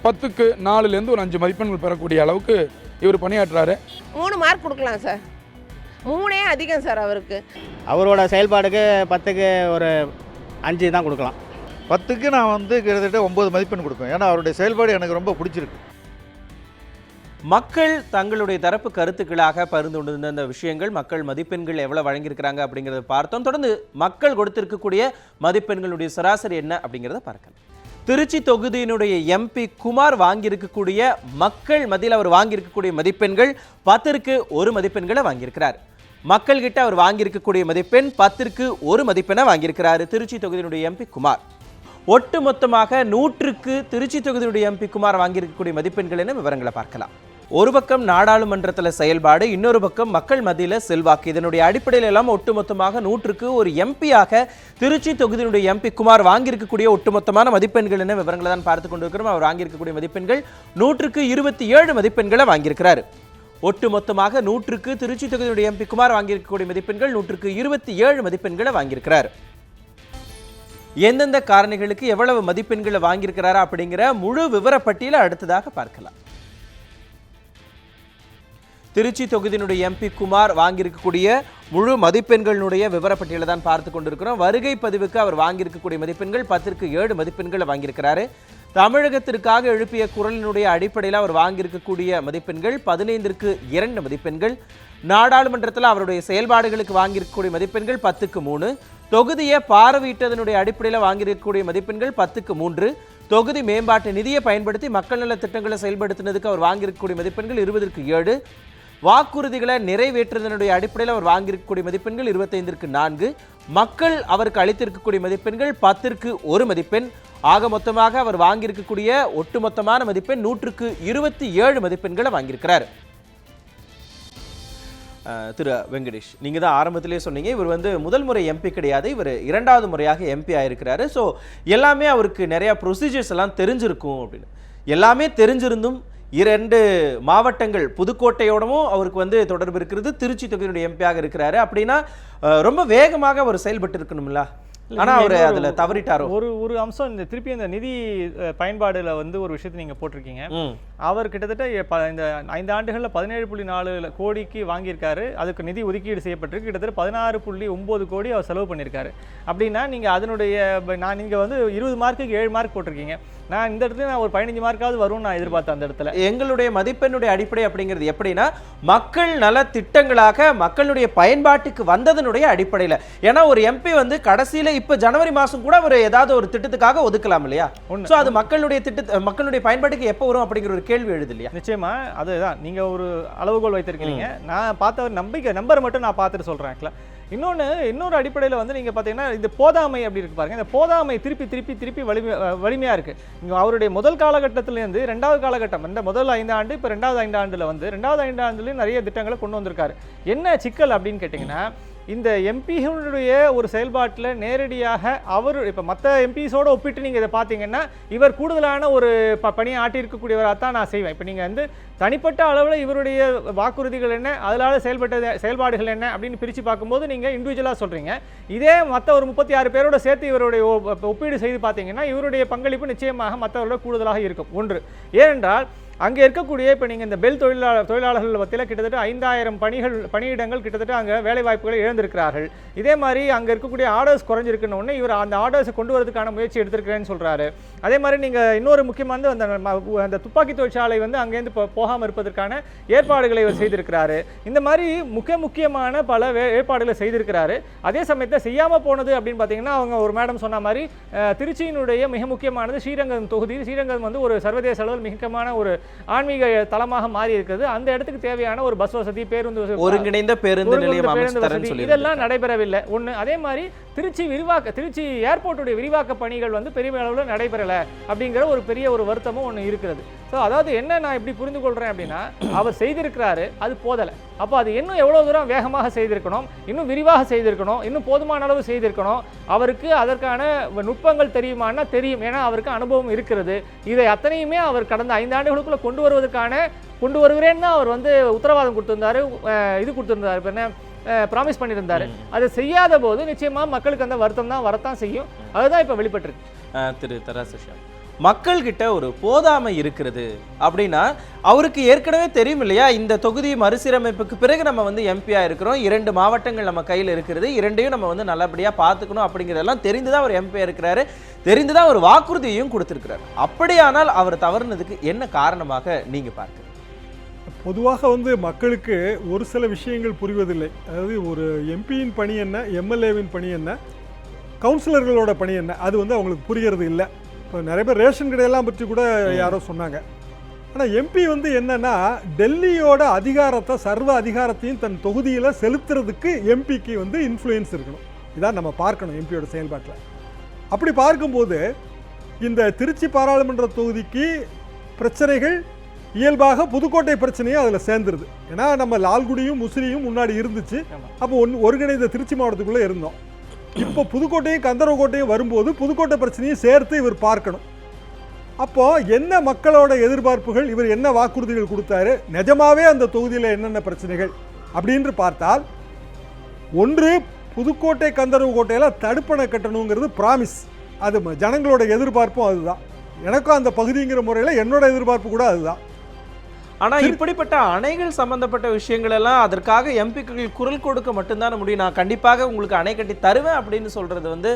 E: 10க்கு 4லேருந்து ஒரு 5 மதிப்பெண்கள் பெறக்கூடிய அளவுக்கு இவர் பணியாற்றுறாரு.
J: 3 மார்க் கொடுக்கலாம் சார். 3 அதிகம் சார் அவருக்கு.
I: அவரோட செயல்பாடுக்கு 10க்கு ஒரு 5 தான் கொடுக்கலாம்.
L: 10க்கு நான் வந்து கிட்டத்தட்ட 9 மதிப்பெண் கொடுப்பேன். ஏன்னா அவருடைய செயல்பாடு எனக்கு ரொம்ப பிடிச்சிருக்கு.
A: மக்கள் தங்களுடைய தரப்பு கருத்துக்களாக பகிர்ந்து கொண்டிருந்த இந்த விஷயங்கள், மக்கள் மதிப்பெண்கள் எவ்வளவு வழங்கியிருக்கிறாங்க அப்படிங்கிறத பார்த்தோம். தொடர்ந்து மக்கள் கொடுத்திருக்கக்கூடிய மதிப்பெண்களுடைய சராசரி என்ன அப்படிங்கிறத பார்க்கலாம். திருச்சி தொகுதியினுடைய எம்பி குமார் வாங்கியிருக்கக்கூடிய மக்கள் மத்தியில் அவர் வாங்கியிருக்கக்கூடிய மதிப்பெண்கள் 10ற்கு 1 மதிப்பெண்களை வாங்கியிருக்கிறார். மக்கள் கிட்ட அவர் வாங்கியிருக்கக்கூடிய மதிப்பெண் 10ற்கு 1 மதிப்பெண்ணை வாங்கியிருக்கிறார் திருச்சி தொகுதியினுடைய எம்பி குமார். ஒட்டு மொத்தமாக 100க்கு திருச்சி தொகுதியுடைய எம்பி குமார் வாங்கியிருக்கக்கூடிய மதிப்பெண்கள் என்ன, விவரங்களை பார்க்கலாம். ஒரு பக்கம் நாடாளுமன்றத்தில் செயல்பாடு, இன்னொரு பக்கம் மக்கள் மத்தியில் செல்வாக்கு. இதனுடைய அடிப்படையில் எல்லாம் ஒட்டுமொத்தமாக 100க்கு ஒரு எம்பியாக திருச்சி தொகுதியினுடைய எம்பி குமார் வாங்கியிருக்கக்கூடிய ஒட்டுமொத்தமான மதிப்பெண்கள் என்ன, விவரங்களை தான் பார்த்து கொண்டிருக்கிறோம். அவர் வாங்கியிருக்கக்கூடிய மதிப்பெண்கள் 100க்கு 27 மதிப்பெண்களை வாங்கியிருக்கிறார். ஒட்டுமொத்தமாக 100க்கு திருச்சி தொகுதியுடைய எம்பி குமார் வாங்கியிருக்கக்கூடிய மதிப்பெண்கள் 100க்கு 27 மதிப்பெண்களை வாங்கியிருக்கிறார். எந்தெந்த காரணிகளுக்கு எவ்வளவு மதிப்பெண்களை வாங்கியிருக்கிறாரா அப்படிங்கிற முழு விவரப்பட்டியலை அடுத்ததாக பார்க்கலாம். திருச்சி தொகுதியினுடைய எம்பி குமார் வாங்கியிருக்கக்கூடிய முழு மதிப்பெண்களுடைய விவரப்பட்டியலை தான் பார்த்து கொண்டிருக்கிறோம். வருகை பதிவுக்கு அவர் வாங்கியிருக்கக்கூடிய மதிப்பெண்கள் 10ற்கு 7 மதிப்பெண்களை வாங்கியிருக்கிறாரு. தமிழகத்திற்காக எழுப்பிய குரலினுடைய அடிப்படையில் அவர் வாங்கியிருக்கக்கூடிய மதிப்பெண்கள் 15ற்கு 2 மதிப்பெண்கள். நாடாளுமன்றத்தில் அவருடைய செயல்பாடுகளுக்கு வாங்கியிருக்கக்கூடிய மதிப்பெண்கள் 10க்கு 3. தொகுதியை பார்வையிட்டதனுடைய அடிப்படையில் வாங்கியிருக்கக்கூடிய மதிப்பெண்கள் 10க்கு 3. தொகுதி மேம்பாட்டு நிதியை பயன்படுத்தி மக்கள் நல திட்டங்களை செயல்படுத்தினதுக்கு அவர் வாங்கியிருக்கக்கூடிய மதிப்பெண்கள் 20ற்கு 7. வாக்குறுதிகளை நிறைவேற்றுவதனுடைய அடிப்படையில் அவர் வாங்கியிருக்கக்கூடிய மதிப்பெண்கள் 25ற்கு 4. மக்கள் அவருக்கு அளித்திருக்கக்கூடிய மதிப்பெண்கள் 10ற்கு 1 மதிப்பெண். ஆக மொத்தமாக அவர் வாங்கியிருக்கக்கூடிய ஒட்டுமொத்தமான மதிப்பெண் 100க்கு 27 மதிப்பெண்களை வாங்கியிருக்கிறார். திரு வெங்கடேஷ், நீங்கள் தான் ஆரம்பத்திலே சொன்னீங்க இவர் முதல் முறை எம்பி கிடையாது, இவர் 2வது முறையாக எம்பி ஆயிருக்கிறாரு. ஸோ எல்லாமே அவருக்கு நிறையா ப்ரொசீஜர்ஸ் எல்லாம் தெரிஞ்சிருக்கும் அப்படின்னு. எல்லாமே தெரிஞ்சிருந்தும் 2 மாவட்டங்கள் புதுக்கோட்டையோடவும் அவருக்கு தொடர்பு இருக்கிறது, திருச்சி தொகுதியுடைய எம்பியாக இருக்கிறாரு. அப்படின்னா ரொம்ப வேகமாக அவர் செயல்பட்டு இருக்கணும்ல, ஆனால் அவர் அதில் தவறிட்டாரோ?
D: ஒரு அம்சம் இந்த திருப்பி இந்த நிதி பயன்பாடுல ஒரு விஷயத்தை நீங்க போட்டிருக்கீங்க. அவர் கிட்டத்தட்ட இந்த 5 ஆண்டுகளில் 17.4 கோடிக்கு வாங்கியிருக்காரு. அதுக்கு நிதி ஒதுக்கீடு செய்யப்பட்டிருக்கு. கிட்டத்தட்ட 16.9 கோடி அவர் செலவு பண்ணியிருக்காரு. அப்படின்னா நீங்க அதனுடைய நீங்க 20 மார்க்குக்கு 7 மார்க் போட்டிருக்கீங்க. நான் இந்த இடத்துல ஒரு 15 மார்க்காவது வரும்னு நான் எதிர்பார்த்தேன். அந்த இடத்துல
A: எங்களுடைய மதிப்பெண்ணுடைய அடிப்படை அப்படிங்கிறது எப்படின்னா, மக்கள் நல திட்டங்களாக மக்களுடைய பயன்பாட்டுக்கு வந்ததனுடைய அடிப்படையில். ஏன்னா ஒரு எம்பி கடைசியில் இப்ப ஜனவரி மாசம் கூட ஒரு ஏதாவது ஒரு திட்டத்துக்காக ஒதுக்கலாம் இல்லையா? சோ அது மக்களுடைய பயன்பாட்டுக்கு எப்ப வரும் அப்படிங்கிற ஒரு கேள்வி எழுது இல்லையா?
D: நிச்சயமா அதுதான் நீங்க ஒரு அளவுகோல் வைத்திருக்கீங்க. நான் பார்த்த நம்பரை மட்டும் நான் பார்த்துட்டு சொல்றேன். இன்னொரு அடிப்படையில் நீங்க பாத்தீங்கன்னா இந்த போதாமை அப்படி இருக்கு பாருங்க. இந்த போதாமை திருப்பி வலிமையா இருக்கு. இங்க அவருடைய முதல் காலகட்டத்திலேருந்து 2வது காலகட்டம், இந்த முதல் 5 ஆண்டு இப்ப 2வது 5 ஆண்டுல 2வது 5 ஆண்டுலயும் நிறைய திட்டங்களை கொண்டு வந்திருக்காரு. என்ன சிக்கல் அப்படின்னு கேட்டீங்கன்னா, இந்த எம்பிகளுடைய ஒரு செயல்பாட்டில் நேரடியாக அவர் இப்போ மற்ற எம்பிஸோடு ஒப்பிட்டு நீங்கள் இதை பார்த்தீங்கன்னா இவர் கூடுதலான ஒரு பணியை ஆட்டியிருக்கக்கூடியவராக தான் நான் செய்வேன். இப்போ நீங்கள் தனிப்பட்ட அளவில் இவருடைய வாக்குறுதிகள் என்ன, அதனால் செயல்பாடுகள் என்ன அப்படின்னு பிரித்து பார்க்கும்போது நீங்கள் இண்டிவிஜுவலாக சொல்கிறீங்க. இதே மற்ற ஒரு 36 பேரோட சேர்த்து இவருடைய ஒப்பீடு செய்து பார்த்தீங்கன்னா இவருடைய பங்களிப்பு நிச்சயமாக மற்றவரோட கூடுதலாக இருக்கும். ஒன்று, ஏனென்றால் அங்கே இருக்கக்கூடிய இப்போ நீங்கள் இந்த பெல் தொழிலாளர்கள் மத்தியில் கிட்டத்தட்ட 5000 பணியிடங்கள் கிட்டத்தட்ட அங்கே வேலைவாய்ப்புகளை இழந்திருக்கிறார்கள். இதே மாதிரி அங்கே இருக்கக்கூடிய ஆர்டர்ஸ் குறைஞ்சிருக்குன்னு ஒன்று இவர் அந்த ஆர்டர்ஸை கொண்டு வரதுக்கான முயற்சி எடுத்திருக்கிறேன்னு சொல்கிறாரு. அதே மாதிரி நீங்கள் இன்னொரு முக்கியமான அந்த துப்பாக்கி தொழிற்சாலை அங்கேருந்து போகாமல் இருப்பதற்கான ஏற்பாடுகளை இவர் செய்திருக்கிறாரு. இந்த மாதிரி முக்கியமான பல ஏற்பாடுகளை செய்திருக்கிறாரு. அதே சமயத்தில் செய்யாமல் போனது அப்படின்னு பார்த்தீங்கன்னா அவங்க ஒரு மேடம் சொன்ன மாதிரி திருச்சியினுடைய மிக முக்கியமானது ஸ்ரீரங்கம் தொகுதி. ஸ்ரீரங்கம் ஒரு சர்வதேச அளவில் முக்கியமான ஒரு ஆன்மீக தலமாக மாறி இருக்கிறது. அந்த இடத்துக்கு தேவையான ஒரு பஸ் வசதி, பேருந்து வசதி,
A: ஒருங்கிணைந்த பேருந்து நிலையம் அமைச்சு
D: பேருந்து
A: தரேன்னு
D: வசதி
A: சொல்லி
D: இதெல்லாம் நடைபெறவில்லை. ஒன்று. அதே மாதிரி திருச்சி ஏர்போர்ட்டுடைய விரிவாக்க பணிகள் வந்து பெரிய அளவில் நடைபெறலை அப்படிங்கிற ஒரு பெரிய ஒரு வருத்தமும் ஒன்று இருக்கிறது. ஸோ அதாவது என்ன நான் இப்படி புரிந்து கொள்கிறேன் அப்படின்னா, அவர் செய்திருக்கிறாரு, அது போதலை. அப்போ அது இன்னும் எவ்வளோ தூரம் வேகமாக செய்திருக்கணும், இன்னும் விரிவாக செய்திருக்கணும், இன்னும் போதுமான அளவு செய்திருக்கணும். அவருக்கு அதற்கான நுட்பங்கள் தெரியுமான்னா தெரியும், ஏன்னா அவருக்கு அனுபவம் இருக்கிறது. இதை அத்தனையுமே அவர் கடந்த 5 ஆண்டுகளுக்குள்ள கொண்டு வருகிறேன்னு தான் அவர் வந்து உத்தரவாதம் கொடுத்திருந்தாரு, இது கொடுத்திருந்தாரு, என்ன ப்ராமிஸ் பண்ணியிருந்தாரு. அதை செய்யாத போது நிச்சயமாக மக்களுக்கு அந்த வருத்தம் தான் வரத்தான் செய்யும். அதுதான் இப்போ வெளிப்பட்டிருக்கு.
A: திரு தராசு, மக்கள்கிட்ட ஒரு போதாமை இருக்கிறது அப்படின்னா அவருக்கு ஏற்கனவே தெரியும் இல்லையா, இந்த தொகுதி மறுசீரமைப்புக்கு பிறகு நம்ம வந்து எம்பியா இருக்கிறோம், 2 மாவட்டங்கள் நம்ம கையில் இருக்கிறது, 2ஐயும் நம்ம வந்து நல்லபடியாக பார்த்துக்கணும் அப்படிங்கிறதெல்லாம் தெரிந்துதான் அவர் எம்பியா இருக்கிறாரு, தெரிந்துதான் ஒரு வாக்குறுதியையும் கொடுத்திருக்கிறார். அப்படியானால் அவர் தவறுனதுக்கு என்ன காரணமாக நீங்க பார்க்க?
C: பொதுவாக வந்து மக்களுக்கு ஒரு சில விஷயங்கள் புரிவதில்லை. அதாவது ஒரு எம்பியின் பணி என்ன, எம்எல்ஏவின் பணி என்ன, கவுன்சிலர்களோட பணி என்ன, அது வந்து அவங்களுக்கு புரிகிறது இல்லை. இப்போ நிறைய பேர் ரேஷன் கடையெல்லாம் பற்றி கூட யாரோ சொன்னாங்க. ஆனால் எம்பி வந்து என்னன்னா, டெல்லியோட அதிகாரத்தை, சர்வ அதிகாரத்தையும் தன் தொகுதியில் செலுத்துறதுக்கு எம்பிக்கு வந்து இன்ஃப்ளூயன்ஸ் இருக்கணும். இதான் நம்ம பார்க்கணும் எம்பியோட செயல்பாட்டில். அப்படி பார்க்கும்போது இந்த திருச்சி பாராளுமன்ற தொகுதிக்கு பிரச்சனைகள் இயல்பாக புதுக்கோட்டை பிரச்சனையும் அதில் சேர்ந்துருது. ஏன்னா நம்ம லால்குடியும் முசிறியும் முன்னாடி இருந்துச்சு, அப்போ ஒருங்கிணைந்த திருச்சி மாவட்டத்துக்குள்ளே இருந்தோம். இப்போ புதுக்கோட்டையும் கந்தரவக்கோட்டையும் வரும்போது புதுக்கோட்டை பிரச்சனையும் சேர்த்து இவர் பார்க்கணும். அப்போது என்ன மக்களோட எதிர்பார்ப்புகள், இவர் என்ன வாக்குறுதிகள் கொடுத்தாரு, நிஜமாவே அந்த தொகுதியில் என்னென்ன பிரச்சனைகள் அப்படின்னு பார்த்தால், ஒன்று புதுக்கோட்டை கந்தரவக்கோட்டையில் தடுப்பணை கட்டணுங்கிறது ப்ராமிஸ், அது ஜனங்களோட எதிர்பார்ப்பும் அதுதான். எனக்கும் அந்த பகுதிங்கிற முறையில் என்னோட எதிர்பார்ப்பு கூட அதுதான்.
A: ஆனா இப்படிப்பட்ட அணைகள் சம்பந்தப்பட்ட விஷயங்கள் எல்லாம் அதற்காக எம்பிக்கள் குரல் கொடுக்க மட்டும்தான் முடியும். நான் கண்டிப்பாக உங்களுக்கு அணை கட்டி தருவேன் அப்படின்னு சொல்றது வந்து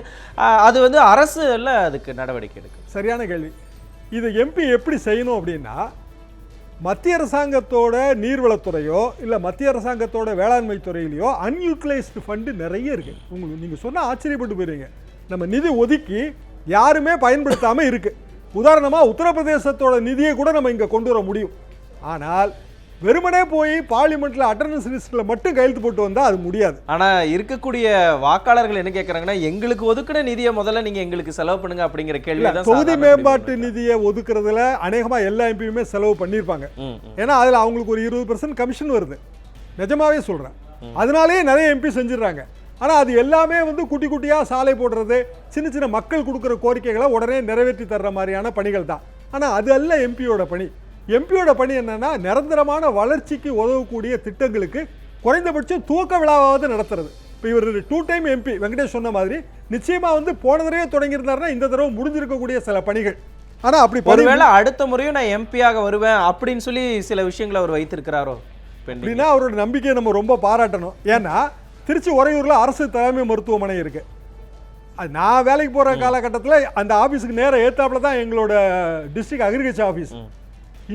A: அது வந்து அரசு அல்ல அதுக்கு நடவடிக்கை எடுக்கும்.
C: சரியான கேள்வி. இது எம்பி எப்படி செய்யணும் அப்படின்னா, மத்திய அரசாங்கத்தோட நீர்வளத்துறையோ இல்லை மத்திய அரசாங்கத்தோட வேளாண்மை துறையிலையோ அன்யூட்டிலைஸ்டு ஃபண்டு நிறைய இருக்கு. உங்களுக்கு நீங்கள் சொன்னால் ஆச்சரியப்பட்டு போயிருங்க. நம்ம நிதி ஒதுக்கி யாருமே பயன்படுத்தாமல் இருக்கு. உதாரணமாக உத்தரப்பிரதேசத்தோட நிதியை கூட நம்ம இங்கே கொண்டு வர முடியும். ஆனால் வெறுமனே போய் பார்லிமெண்ட்ல அட்டர்னன்ஸ் லிஸ்ட்ல மட்டும் கையெழுத்து போட்டு வந்தா அது முடியாது.
A: ஆனா இருக்கக்கூடிய வாக்காளர்கள் என்ன கேட்கறாங்கன்னா, எங்களுக்கு ஒதுக்கின நிதியை முதல்ல நீங்க எங்களுக்கு செலவு பண்ணுங்க அப்படிங்கிற கேள்வி தான்.
C: தொகுதி மேம்பாட்டு நிதியை ஒதுக்குறதுல அநேகமா எல்லா எம்பியுமே செலவு பண்ணியிருப்பாங்க. ஏன்னா அதுல அவங்களுக்கு ஒரு 20% கமிஷன் வருது, நிஜமாவே சொல்றேன். அதனாலேயே நிறைய எம்பி செஞ்சிடறாங்க. ஆனா அது எல்லாமே வந்து குட்டி குட்டியா சாலை போடுறது, சின்ன சின்ன மக்கள் கொடுக்குற கோரிக்கைகளை உடனே நிறைவேற்றி தர்ற மாதிரியான பணிகள் தான். ஆனா அது அல்ல எம்பியோட பணி. எம்பியோட பணி என்னன்னா, நிரந்தரமான வளர்ச்சிக்கு உதவக்கூடிய திட்டங்களுக்கு குறைந்தபட்சம் துவக்க விழாவாவது நடத்துறது. இப்போ இவர் 2 டைம் எம்பி வெங்கடேஷ் சொன்ன மாதிரி நிச்சயமா வந்து போன தடவை தொடங்கியிருந்தாருன்னா இந்த தடவை முடிஞ்சிருக்கக்கூடிய சில பணிகள். ஆனால் அப்படி
A: ஒருவேளை அடுத்த முறையும் நான் எம்பியாக வருவேன் அப்படின்னு சொல்லி சில விஷயங்களை அவர் வைத்திருக்கிறாரோ
C: அப்படின்னா அவரோட நம்பிக்கையை நம்ம ரொம்ப பாராட்டணும். ஏன்னா திருச்சி உறையூரில் அரசு தலைமை மருத்துவமனை இருக்கு. அது நான் வேலைக்கு போகிற காலகட்டத்தில் அந்த ஆஃபீஸுக்கு நேரம் ஏற்றாப்புல தான் எங்களோட டிஸ்ட்ரிக்ட் அக்ரிகல்ச்சர் ஆஃபீஸ்.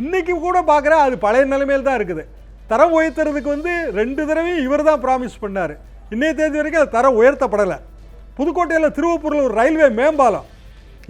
C: இன்னைக்கு கூட பார்க்குறேன் அது பழைய நிலைமையில் தான் இருக்குது. தரம் உயர்த்துறதுக்கு வந்து 2 தடவையும் இவர் தான் ப்ராமிஸ் பண்ணார். இன்னைய தேதி வரைக்கும் அது தரம் உயர்த்தப்படலை. புதுக்கோட்டையில் திருவப்பூரில் ஒரு ரயில்வே மேம்பாலம்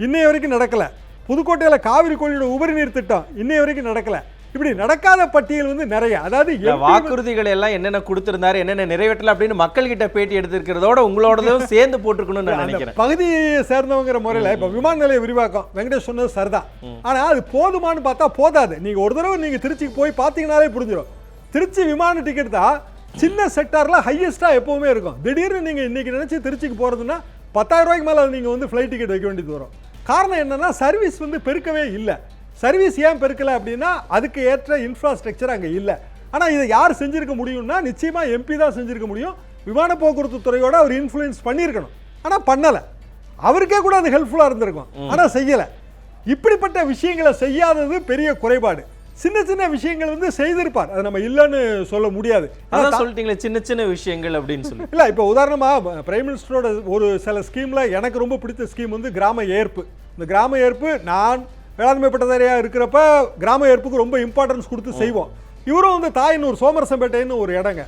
C: இன்னைய வரைக்கும் நடக்கலை. புதுக்கோட்டையில் காவிரி கோழியோட உபரி நீர் திட்டம் இன்னைய வரைக்கும் நடக்கலை. இப்படி நடக்காத பட்டியல் வந்து நிறைய. அதாவது
A: வாக்குறுதிகள் எல்லாம் என்னென்ன கொடுத்திருந்தாரு, என்னென்ன நிறைவேற்றல அப்படின்னு மக்கள் கிட்ட பேட்டி எடுத்திருக்கிறதோட உங்களோடதும் சேர்ந்து போட்டுக்கணும்னு நான் நினைக்கிறேன்.
C: பகுதியை சேர்ந்தவங்கிற முறையில் இப்போ விமான நிலைய விரிவாக்கம் வெங்கடேஷ் சொன்னது சரிதான். ஆனால் அது போதுமானு பார்த்தா போதாது. நீங்கள் ஒரு தடவை நீங்கள் திருச்சிக்கு போய் பார்த்தீங்கன்னாலே புரிஞ்சிடும். திருச்சி விமான டிக்கெட் தான் சின்ன செக்டாரில் ஹையஸ்ட்டாக எப்போவுமே இருக்கும். திடீர்னு நீங்கள் இன்றைக்கி நினச்சி திருச்சிக்கு போகிறதுன்னா 10,000 ரூபாய்க்கு மேலே நீங்கள் வந்து ஃப்ளைட் டிக்கெட் வைக்க வேண்டியது வரும். காரணம் என்னென்னா சர்வீஸ் வந்து பெருக்கவே இல்லை. சர்வீஸ் ஏன் பெருக்கலை அப்படின்னா அதுக்கு ஏற்ற இன்ஃப்ராஸ்ட்ரக்சர் அங்கே இல்லை. ஆனால் இதை யார் செஞ்சுருக்க முடியும்னா நிச்சயமாக எம்பி தான் செஞ்சுருக்க முடியும். விமான போக்குவரத்து துறையோட அவர் இன்ஃப்ளூயன்ஸ் பண்ணியிருக்கணும். ஆனால் பண்ணலை. அவருக்கே கூட அது ஹெல்ப்ஃபுல்லாக இருந்திருக்கும், ஆனால் செய்யலை. இப்படிப்பட்ட விஷயங்களை செய்யாதது பெரிய குறைபாடு. சின்ன சின்ன விஷயங்கள் வந்து செய்திருப்பார், அதை நம்ம இல்லைன்னு சொல்ல முடியாது.
A: அதான் சொல்லிட்டீங்களே சின்ன சின்ன விஷயங்கள் அப்படின்னு சொல்லி.
C: இல்லை இப்போ உதாரணமாக பிரைம் மினிஸ்டரோட ஒரு சில ஸ்கீமில் எனக்கு ரொம்ப பிடித்த ஸ்கீம் வந்து கிராம ஏற்பு. இந்த கிராம ஏற்பு நான் வேளாண்மை பட்டதாரியாக இருக்கிறப்ப கிராம ஏற்புக்கு ரொம்ப இம்பார்ட்டன்ஸ் கொடுத்து செய்வோம். இவரும் வந்து தாயனூர் சோமரசம்பேட்டைன்னு ஒரு இடங்க,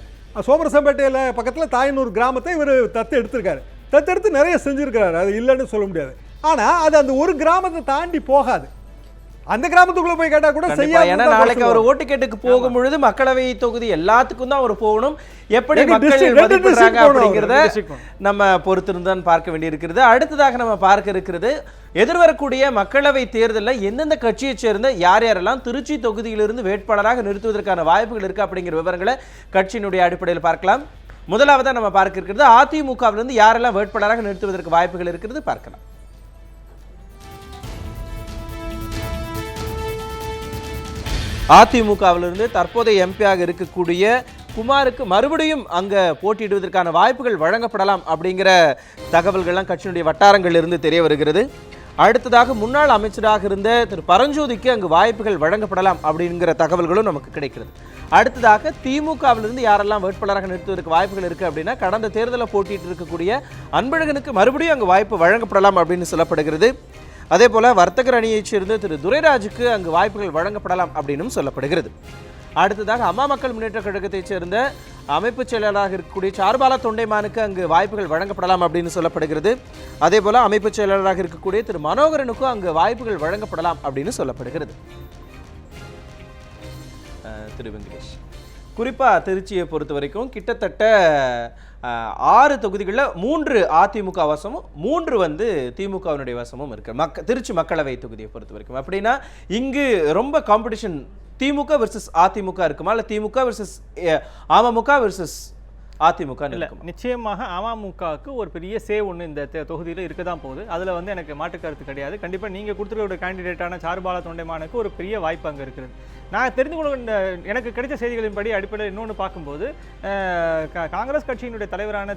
C: சோமரசம்பேட்டையில் பக்கத்தில் தாயனூர் கிராமத்தை இவர் எடுத்திருக்காரு. தத்தெடுத்து நிறைய செஞ்சுருக்கிறாரு, அது இல்லைன்னு சொல்ல முடியாது. ஆனால் அது அந்த ஒரு கிராமத்தை தாண்டி போகாது. அந்த கிராமத்துக்குள்ள போய் கேட்டா கூட
A: கண்டிப்பா.
C: செய்யாது.
A: ஏன்னா நாளைக்கு அவர் ஓட்டு கேட்டுக்கு போகும் பொழுது மக்களவை தொகுதி எல்லாத்துக்கும் தான் அவர் போகணும். எப்படி மக்கள் மதிப்பிடுறாங்க அப்படிங்கிறத நம்ம பொறுத்திருந்தான் பார்க்க வேண்டியிருக்கிறது. அடுத்ததாக நம்ம பார்க்க இருக்கிறது எதிர்வரக்கூடிய மக்களவை தேர்தலில் எந்தெந்த கட்சியை சேர்ந்த யார் யாரெல்லாம் திருச்சி தொகுதியிலிருந்து வேட்பாளராக நிறுத்துவதற்கான வாய்ப்புகள் இருக்கு அப்படிங்கிற விவரங்களை கட்சியினுடைய அடிப்படையில் பார்க்கலாம். முதலாவதா நம்ம பார்க்க இருக்கிறது அதிமுகவிலிருந்து யாரெல்லாம் வேட்பாளராக நிறுத்துவதற்கு வாய்ப்புகள் இருக்கிறது பார்க்கலாம். அதிமுகவிலிருந்து தற்போதைய எம்பியாக இருக்கக்கூடிய குமாருக்கு மறுபடியும் அங்க போட்டியிடுவதற்கான வாய்ப்புகள் வழங்கப்படலாம் அப்படிங்கிற தகவல்கள்லாம் கட்சியினுடைய வட்டாரங்களிலிருந்து தெரிய வருகிறது. அடுத்ததாக முன்னாள் அமைச்சராக இருந்த திரு பரஞ்சோதிக்கு அங்கு வாய்ப்புகள் வழங்கப்படலாம் அப்படிங்கிற தகவல்களும் நமக்கு கிடைக்கிறது. அடுத்ததாக திமுகவிலிருந்து யாரெல்லாம் வேட்பாளராக நிறுத்துவதற்கு வாய்ப்புகள் இருக்கு அப்படின்னா கடந்த தேர்தலில் போட்டியிட்டு இருக்கக்கூடிய அன்பழகனுக்கு மறுபடியும் அங்கு வாய்ப்பு வழங்கப்படலாம் அப்படின்னு சொல்லப்படுகிறது. அதே போல வர்த்தகர் அணியைச் சேர்ந்த திரு துரைராஜுக்கு அங்கு வாய்ப்புகள் வழங்கப்படலாம் அப்படின்னு சொல்லப்படுகிறது. அடுத்ததாக அம்மா மக்கள் முன்னேற்ற கழகத்தைச் சேர்ந்த அமைப்பு செயலாளராக இருக்கக்கூடிய சார்பாலா தொண்டைமானுக்கு அங்கு வாய்ப்புகள் வழங்கப்படலாம் அப்படின்னு சொல்லப்படுகிறது. அதே போல அமைப்பு செயலாளராக இருக்கக்கூடிய திரு மனோகரனுக்கும் அங்கு வாய்ப்புகள் வழங்கப்படலாம் அப்படின்னு சொல்லப்படுகிறது. திரு வெங்கடேஷ், குறிப்பா திருச்சியை பொறுத்த வரைக்கும் கிட்டத்தட்ட 6 தொகுதிகளில் 3 அதிமுக வசமும் 3 வந்து திமுகவினுடைய வசமும் இருக்கு. திருச்சி மக்களவை தொகுதியை பொறுத்த வரைக்கும் அப்படின்னா இங்கு ரொம்ப காம்படிஷன் திமுக வெர்சஸ் அதிமுக இருக்குமா, இல்லை திமுக வெர்சஸ் அமமுக வெர்சஸ் அதிமுக?
D: இல்லை, நிச்சயமாக அமமுகவுக்கு ஒரு பெரிய சேவ் ஒன்று இந்த தொகுதியில் இருக்க தான் போகுது. அதில் வந்து எனக்கு மாற்று கருத்து கிடையாது. கண்டிப்பாக நீங்கள் கொடுத்துருக்க கேண்டிடேட்டான சார்பாலா தொண்டைமானுக்கு ஒரு பெரிய வாய்ப்பு அங்கே இருக்கிறது. நான் தெரிந்து கொள்ள எனக்கு கிடைச்ச செய்திகளின்படி அடிப்படையில் இன்னொன்று பார்க்கும்போது காங்கிரஸ் கட்சியினுடைய தலைவரான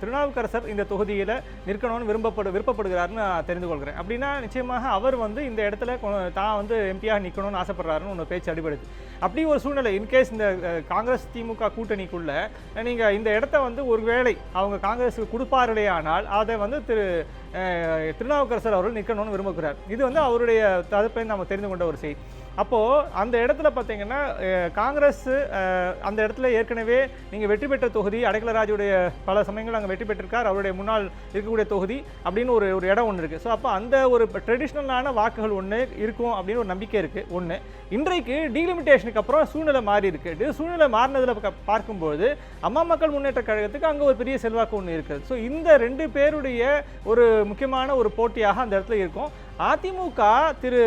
D: திருநாவுக்கரசர் இந்த தொகுதியில் நிற்கணும்னு விருப்பப்படுகிறாருன்னு நான் தெரிந்து கொள்கிறேன். அப்படின்னா நிச்சயமாக அவர் வந்து இந்த இடத்துல தான் வந்து எம்பியாக நிற்கணும்னு ஆசைப்படுறாருன்னு ஒன்று பேச்சு அடிபடுது. அப்படி ஒரு சூழ்நிலை இன்கேஸ் இந்த காங்கிரஸ் திமுக கூட்டணிக்குள்ள நீங்கள் இந்த இடத்த வந்து ஒருவேளை அவங்க காங்கிரஸுக்கு கொடுப்பார்களே ஆனால் அதை வந்து திருநாவுக்கரசர் அவர்கள் நிற்கணும்னு விரும்புகிறார். இது வந்து அவருடைய தரப்பை நம்ம தெரிந்து கொண்ட ஒரு செய்தி. அப்போது அந்த இடத்துல பார்த்தீங்கன்னா காங்கிரஸ் அந்த இடத்துல ஏற்கனவே நீங்கள் வெற்றி பெற்ற தொகுதி அடைக்கலராஜுடைய பல சமயங்கள் அங்கே வெற்றி பெற்றிருக்கார், அவருடைய முன்னால் இருக்கக்கூடிய தொகுதி அப்படின்னு ஒரு இடம் ஒன்று இருக்குது. ஸோ அப்போ அந்த ஒரு ட்ரெடிஷ்னலான வாக்குகள் ஒன்று இருக்கும் அப்படின்னு ஒரு நம்பிக்கை இருக்குது. ஒன்று இன்றைக்கு டீலிமிட்டேஷனுக்கு அப்புறம் சூழ்நிலை மாறி இருக்குது. சூழ்நிலை மாறினதில் பார்க்கும்போது அம்மா மக்கள் முன்னேற்ற கழகத்துக்கு அங்கே ஒரு பெரிய செல்வாக்கு ஒன்று இருக்குது. ஸோ இந்த 2 பேருடைய ஒரு முக்கியமான ஒரு போட்டியாக அந்த இடத்துல இருக்கும். அதிமுக திரு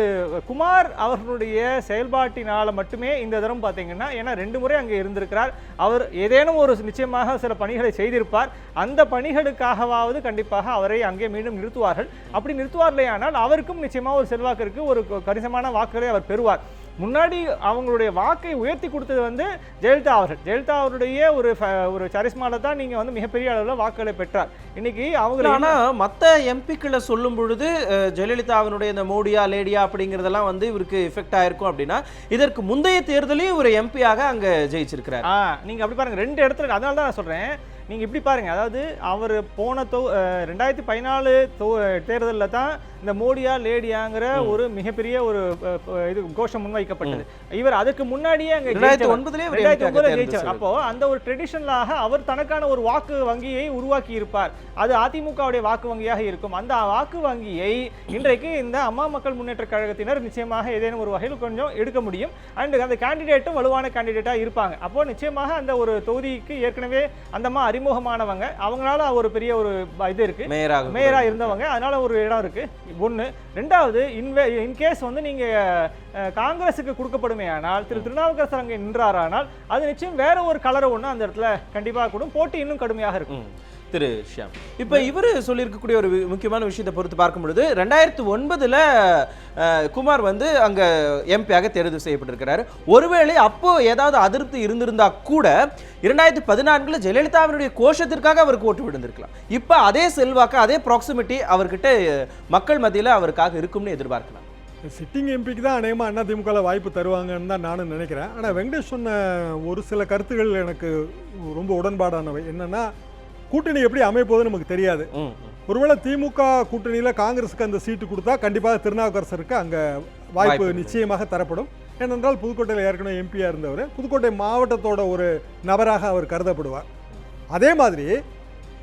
D: குமார் அவர்களுடைய செயல்பாட்டினால மட்டுமே இந்த தரம் பார்த்தீங்கன்னா, ஏன்னா 2 முறை அங்கே இருந்திருக்கிறார், அவர் ஏதேனும் ஒரு நிச்சயமாக சில பணிகளை செய்திருப்பார். அந்த பணிகளுக்காகவாவது கண்டிப்பாக அவரை அங்கே மீண்டும் நிறுத்துவார்கள். அப்படி நிறுத்துவார்களே ஆனால் அவருக்கும் நிச்சயமாக ஒரு செல்வாக்கு இருக்கு, ஒரு கணிசமான வாக்குகளை அவர் பெறுவார். முன்னாடி அவங்களுடைய வாக்கை உயர்த்தி கொடுத்தது வந்து ஜெயலலிதா அவர்கள். ஜெயலலிதா அவருடைய ஒரு சரிஸ்மால தான் நீங்கள் வந்து மிகப்பெரிய அளவில் வாக்குகளை பெற்றார். இன்னைக்கு அவங்க
A: ஆனால் மற்ற எம்பிக்களை சொல்லும் பொழுது ஜெயலலிதாவினுடைய இந்த மோடியா லேடியா அப்படிங்கிறதெல்லாம் வந்து இவருக்கு எஃபெக்ட் ஆயிருக்கும். அப்படின்னா இதற்கு முந்தைய தேர்தலையும் ஒரு எம்பியாக அங்கே ஜெயிச்சிருக்கிறார்.
D: நீங்கள் அப்படி பாருங்க 2 இடத்துல. அதனால தான் நான் சொல்கிறேன், நீங்கள் இப்படி பாருங்கள். அதாவது அவர் போன 2014 தேர்தலில் தான் இந்த மோடியா லேடியாங்கிற ஒரு மிகப்பெரிய ஒரு இது கோஷம் முன்வைக்கப்பட்டது. இவர் அதுக்கு முன்னாடியே அங்கே 2009 ஜெயிச்சார். அப்போ அந்த ஒரு ட்ரெடிஷனலாக அவர் தனக்கான ஒரு வாக்கு வங்கியை உருவாக்கி இருப்பார். அது அதிமுகவுடைய வாக்கு வங்கியாக இருக்கும். அந்த வாக்கு வங்கியை இன்றைக்கு இந்த அம்மா மக்கள் முன்னேற்ற கழகத்தினர் நிச்சயமாக ஏதேனும் ஒரு வகையில் கொஞ்சம் எடுக்க முடியும். அண்ட் அந்த கேண்டிடேட்டும் வலுவான கேண்டிடேட்டாக இருப்பாங்க. அப்போ நிச்சயமாக அந்த ஒரு தொகுதிக்கு ஏற்கனவே அந்தமா அறிமுகமானவங்க, அவங்களால ஒரு பெரிய ஒரு இது இருக்கு, மேயரா இருந்தவங்க, அதனால ஒரு இடம் இருக்கு. ஒன்று. ரெண்டாவது, இன்கேஸ் வந்து நீங்க காங்கிரஸுக்கு கொடுக்கப்படுமே ஆனால் திருநாவுக்கரசர் அங்கே நின்றாரானால் அது நிச்சயம் வேற ஒரு கலரை ஒன்று அந்த இடத்துல கண்டிப்பாக கூட போட்டி இன்னும் கடுமையாக இருக்கும்.
A: திரு ஷியாம், இப்போ இவர் சொல்லியிருக்கக்கூடிய ஒரு முக்கியமான விஷயத்தை பொறுத்து பார்க்கும் பொழுது 2009 குமார் வந்து அங்க எம்பியாக தேர்வு செய்யப்பட்டிருக்கிறாரு. ஒருவேளை அப்போ ஏதாவது அதிருப்தி இருந்திருந்தா கூட 2014 ஜெயலலிதாவினுடைய கோஷத்திற்காக அவருக்கு ஓட்டு விழுந்திருக்கலாம். இப்போ அதே செல்வாக்கு, அதே ப்ராக்சிமிட்டி அவர்கிட்ட மக்கள் மத்தியில் அவருக்காக இருக்கும்னு எதிர்பார்க்கலாம்.
C: சிட்டிங் எம்பிக்கு தான் அநேகமாக அதிமுகவில் வாய்ப்பு தருவாங்கன்னு தான் நானும் நினைக்கிறேன். ஆனால் வெங்கடேஷ் சொன்ன ஒரு சில கருத்துக்கள் எனக்கு ரொம்ப உடன்பாடானவை. என்னன்னா, கூட்டணி எப்படி அமைப்போதுன்னு நமக்கு தெரியாது. ஒருவேளை திமுக கூட்டணியில் காங்கிரஸுக்கு அந்த சீட்டு கொடுத்தா கண்டிப்பாக திருநாவுக்கரசருக்கு அங்கே வாய்ப்பு நிச்சயமாக தரப்படும். ஏனென்றால் புதுக்கோட்டையில் ஏற்கனவே எம்பியாக இருந்தவர், புதுக்கோட்டை மாவட்டத்தோட ஒரு நபராக அவர் கருதப்படுவார். அதே மாதிரி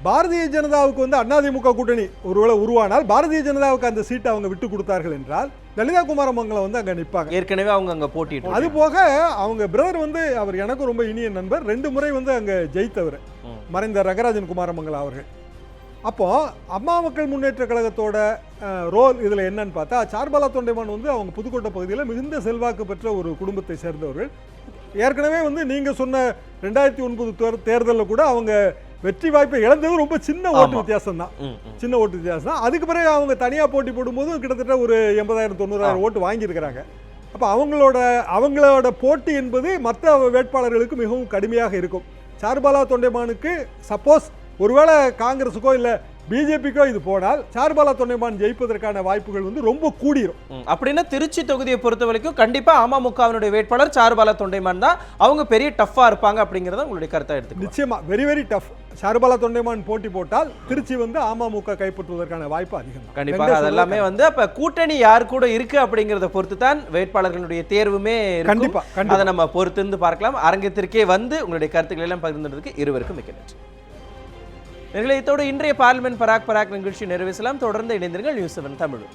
C: பாரதிய ஜனதாவுக்கு வந்து அதிமுக கூட்டணி ஒருவேளை உருவானால் பாரதிய ஜனதாவுக்கு அந்த சீட்டை அவங்க விட்டு கொடுத்தார்கள் என்றால் லலிதா குமாரமங்கலம் வந்து அங்கே நிற்பாங்க.
A: ஏற்கனவே அவங்க அங்கே போட்டிட்டு
C: அது போக அவங்க பிரதர் வந்து அவர் எனக்கும் ரொம்ப இனிய நண்பர், 2 முறை வந்து அங்கே ஜெயித்தவர் மறைந்த ரங்கராஜன் குமாரமங்கலம் அவர்கள். அப்போது அம்மா மக்கள் முன்னேற்ற கழகத்தோட ரோல் இதில் என்னன்னு பார்த்தா, சார்பாலா தொண்டைமான் வந்து அவங்க புதுக்கோட்டை பகுதியில் மிகுந்த செல்வாக்கு பெற்ற ஒரு குடும்பத்தை சேர்ந்தவர்கள். ஏற்கனவே வந்து நீங்கள் சொன்ன 2009 தேர்தலில் கூட அவங்க வெற்றி வாய்ப்பை இழந்தது ரொம்ப சின்ன ஓட்டு வித்தியாசம் தான், சின்ன ஓட்டு வித்தியாசம் தான். அதுக்கு பிறகு அவங்க தனியாக போட்டி போடும்போது கிட்டத்தட்ட ஒரு 80,000-90,000 ஓட்டு வாங்கியிருக்கிறாங்க. அப்போ அவங்களோட போட்டி என்பது மற்ற வேட்பாளர்களுக்கு மிகவும் கடுமையாக இருக்கும். சார்பாலா தொண்டைமானுக்கு சப்போஸ் ஒருவேளை காங்கிரஸுக்கோ இல்லை பிஜேபிக்கோ இது போனால் சார்பாலா தொண்டைமான் ஜெயிப்பதற்கான வாய்ப்புகள் வந்து ரொம்ப கூடிரும்.
A: அப்படின்னா திருச்சி தொகுதியை பொறுத்த வரைக்கும் கண்டிப்பா அமமுகவினுடைய வேட்பாளர் சார்பாலா தொண்டைமான் தான், அவங்க பெரிய டஃப்பா இருப்பாங்க அப்படிங்கறத உங்களுடைய கருத்தை எடுத்து.
C: நிச்சயமா வெரி வெரி டஃப். சார்பாலா தொண்டைமான் போட்டி போட்டால் திருச்சி வந்து அமமுக கைப்பற்றுவதற்கான வாய்ப்பு அதிகம்.
A: கண்டிப்பாக அதெல்லாமே வந்து அப்ப கூட்டணி யார் கூட இருக்கு அப்படிங்கறத பொறுத்து தான் வேட்பாளர்களுடைய தேர்வுமே இருக்கும். அதை நம்ம பொறுத்திருந்து பார்க்கலாம். அரங்கத்திற்கே வந்து உங்களுடைய கருத்துக்களை எல்லாம் பகிர்ந்ததுக்கு இருவருக்கும் மிக்க நன்றி. இதோடு இன்றைய பார்லிமெண்ட் பராக் நிகழ்ச்சி நிறைவேற்றலாம். தொடர்ந்து இணைந்திருங்கள் நியூஸ் 7 தமிழ்.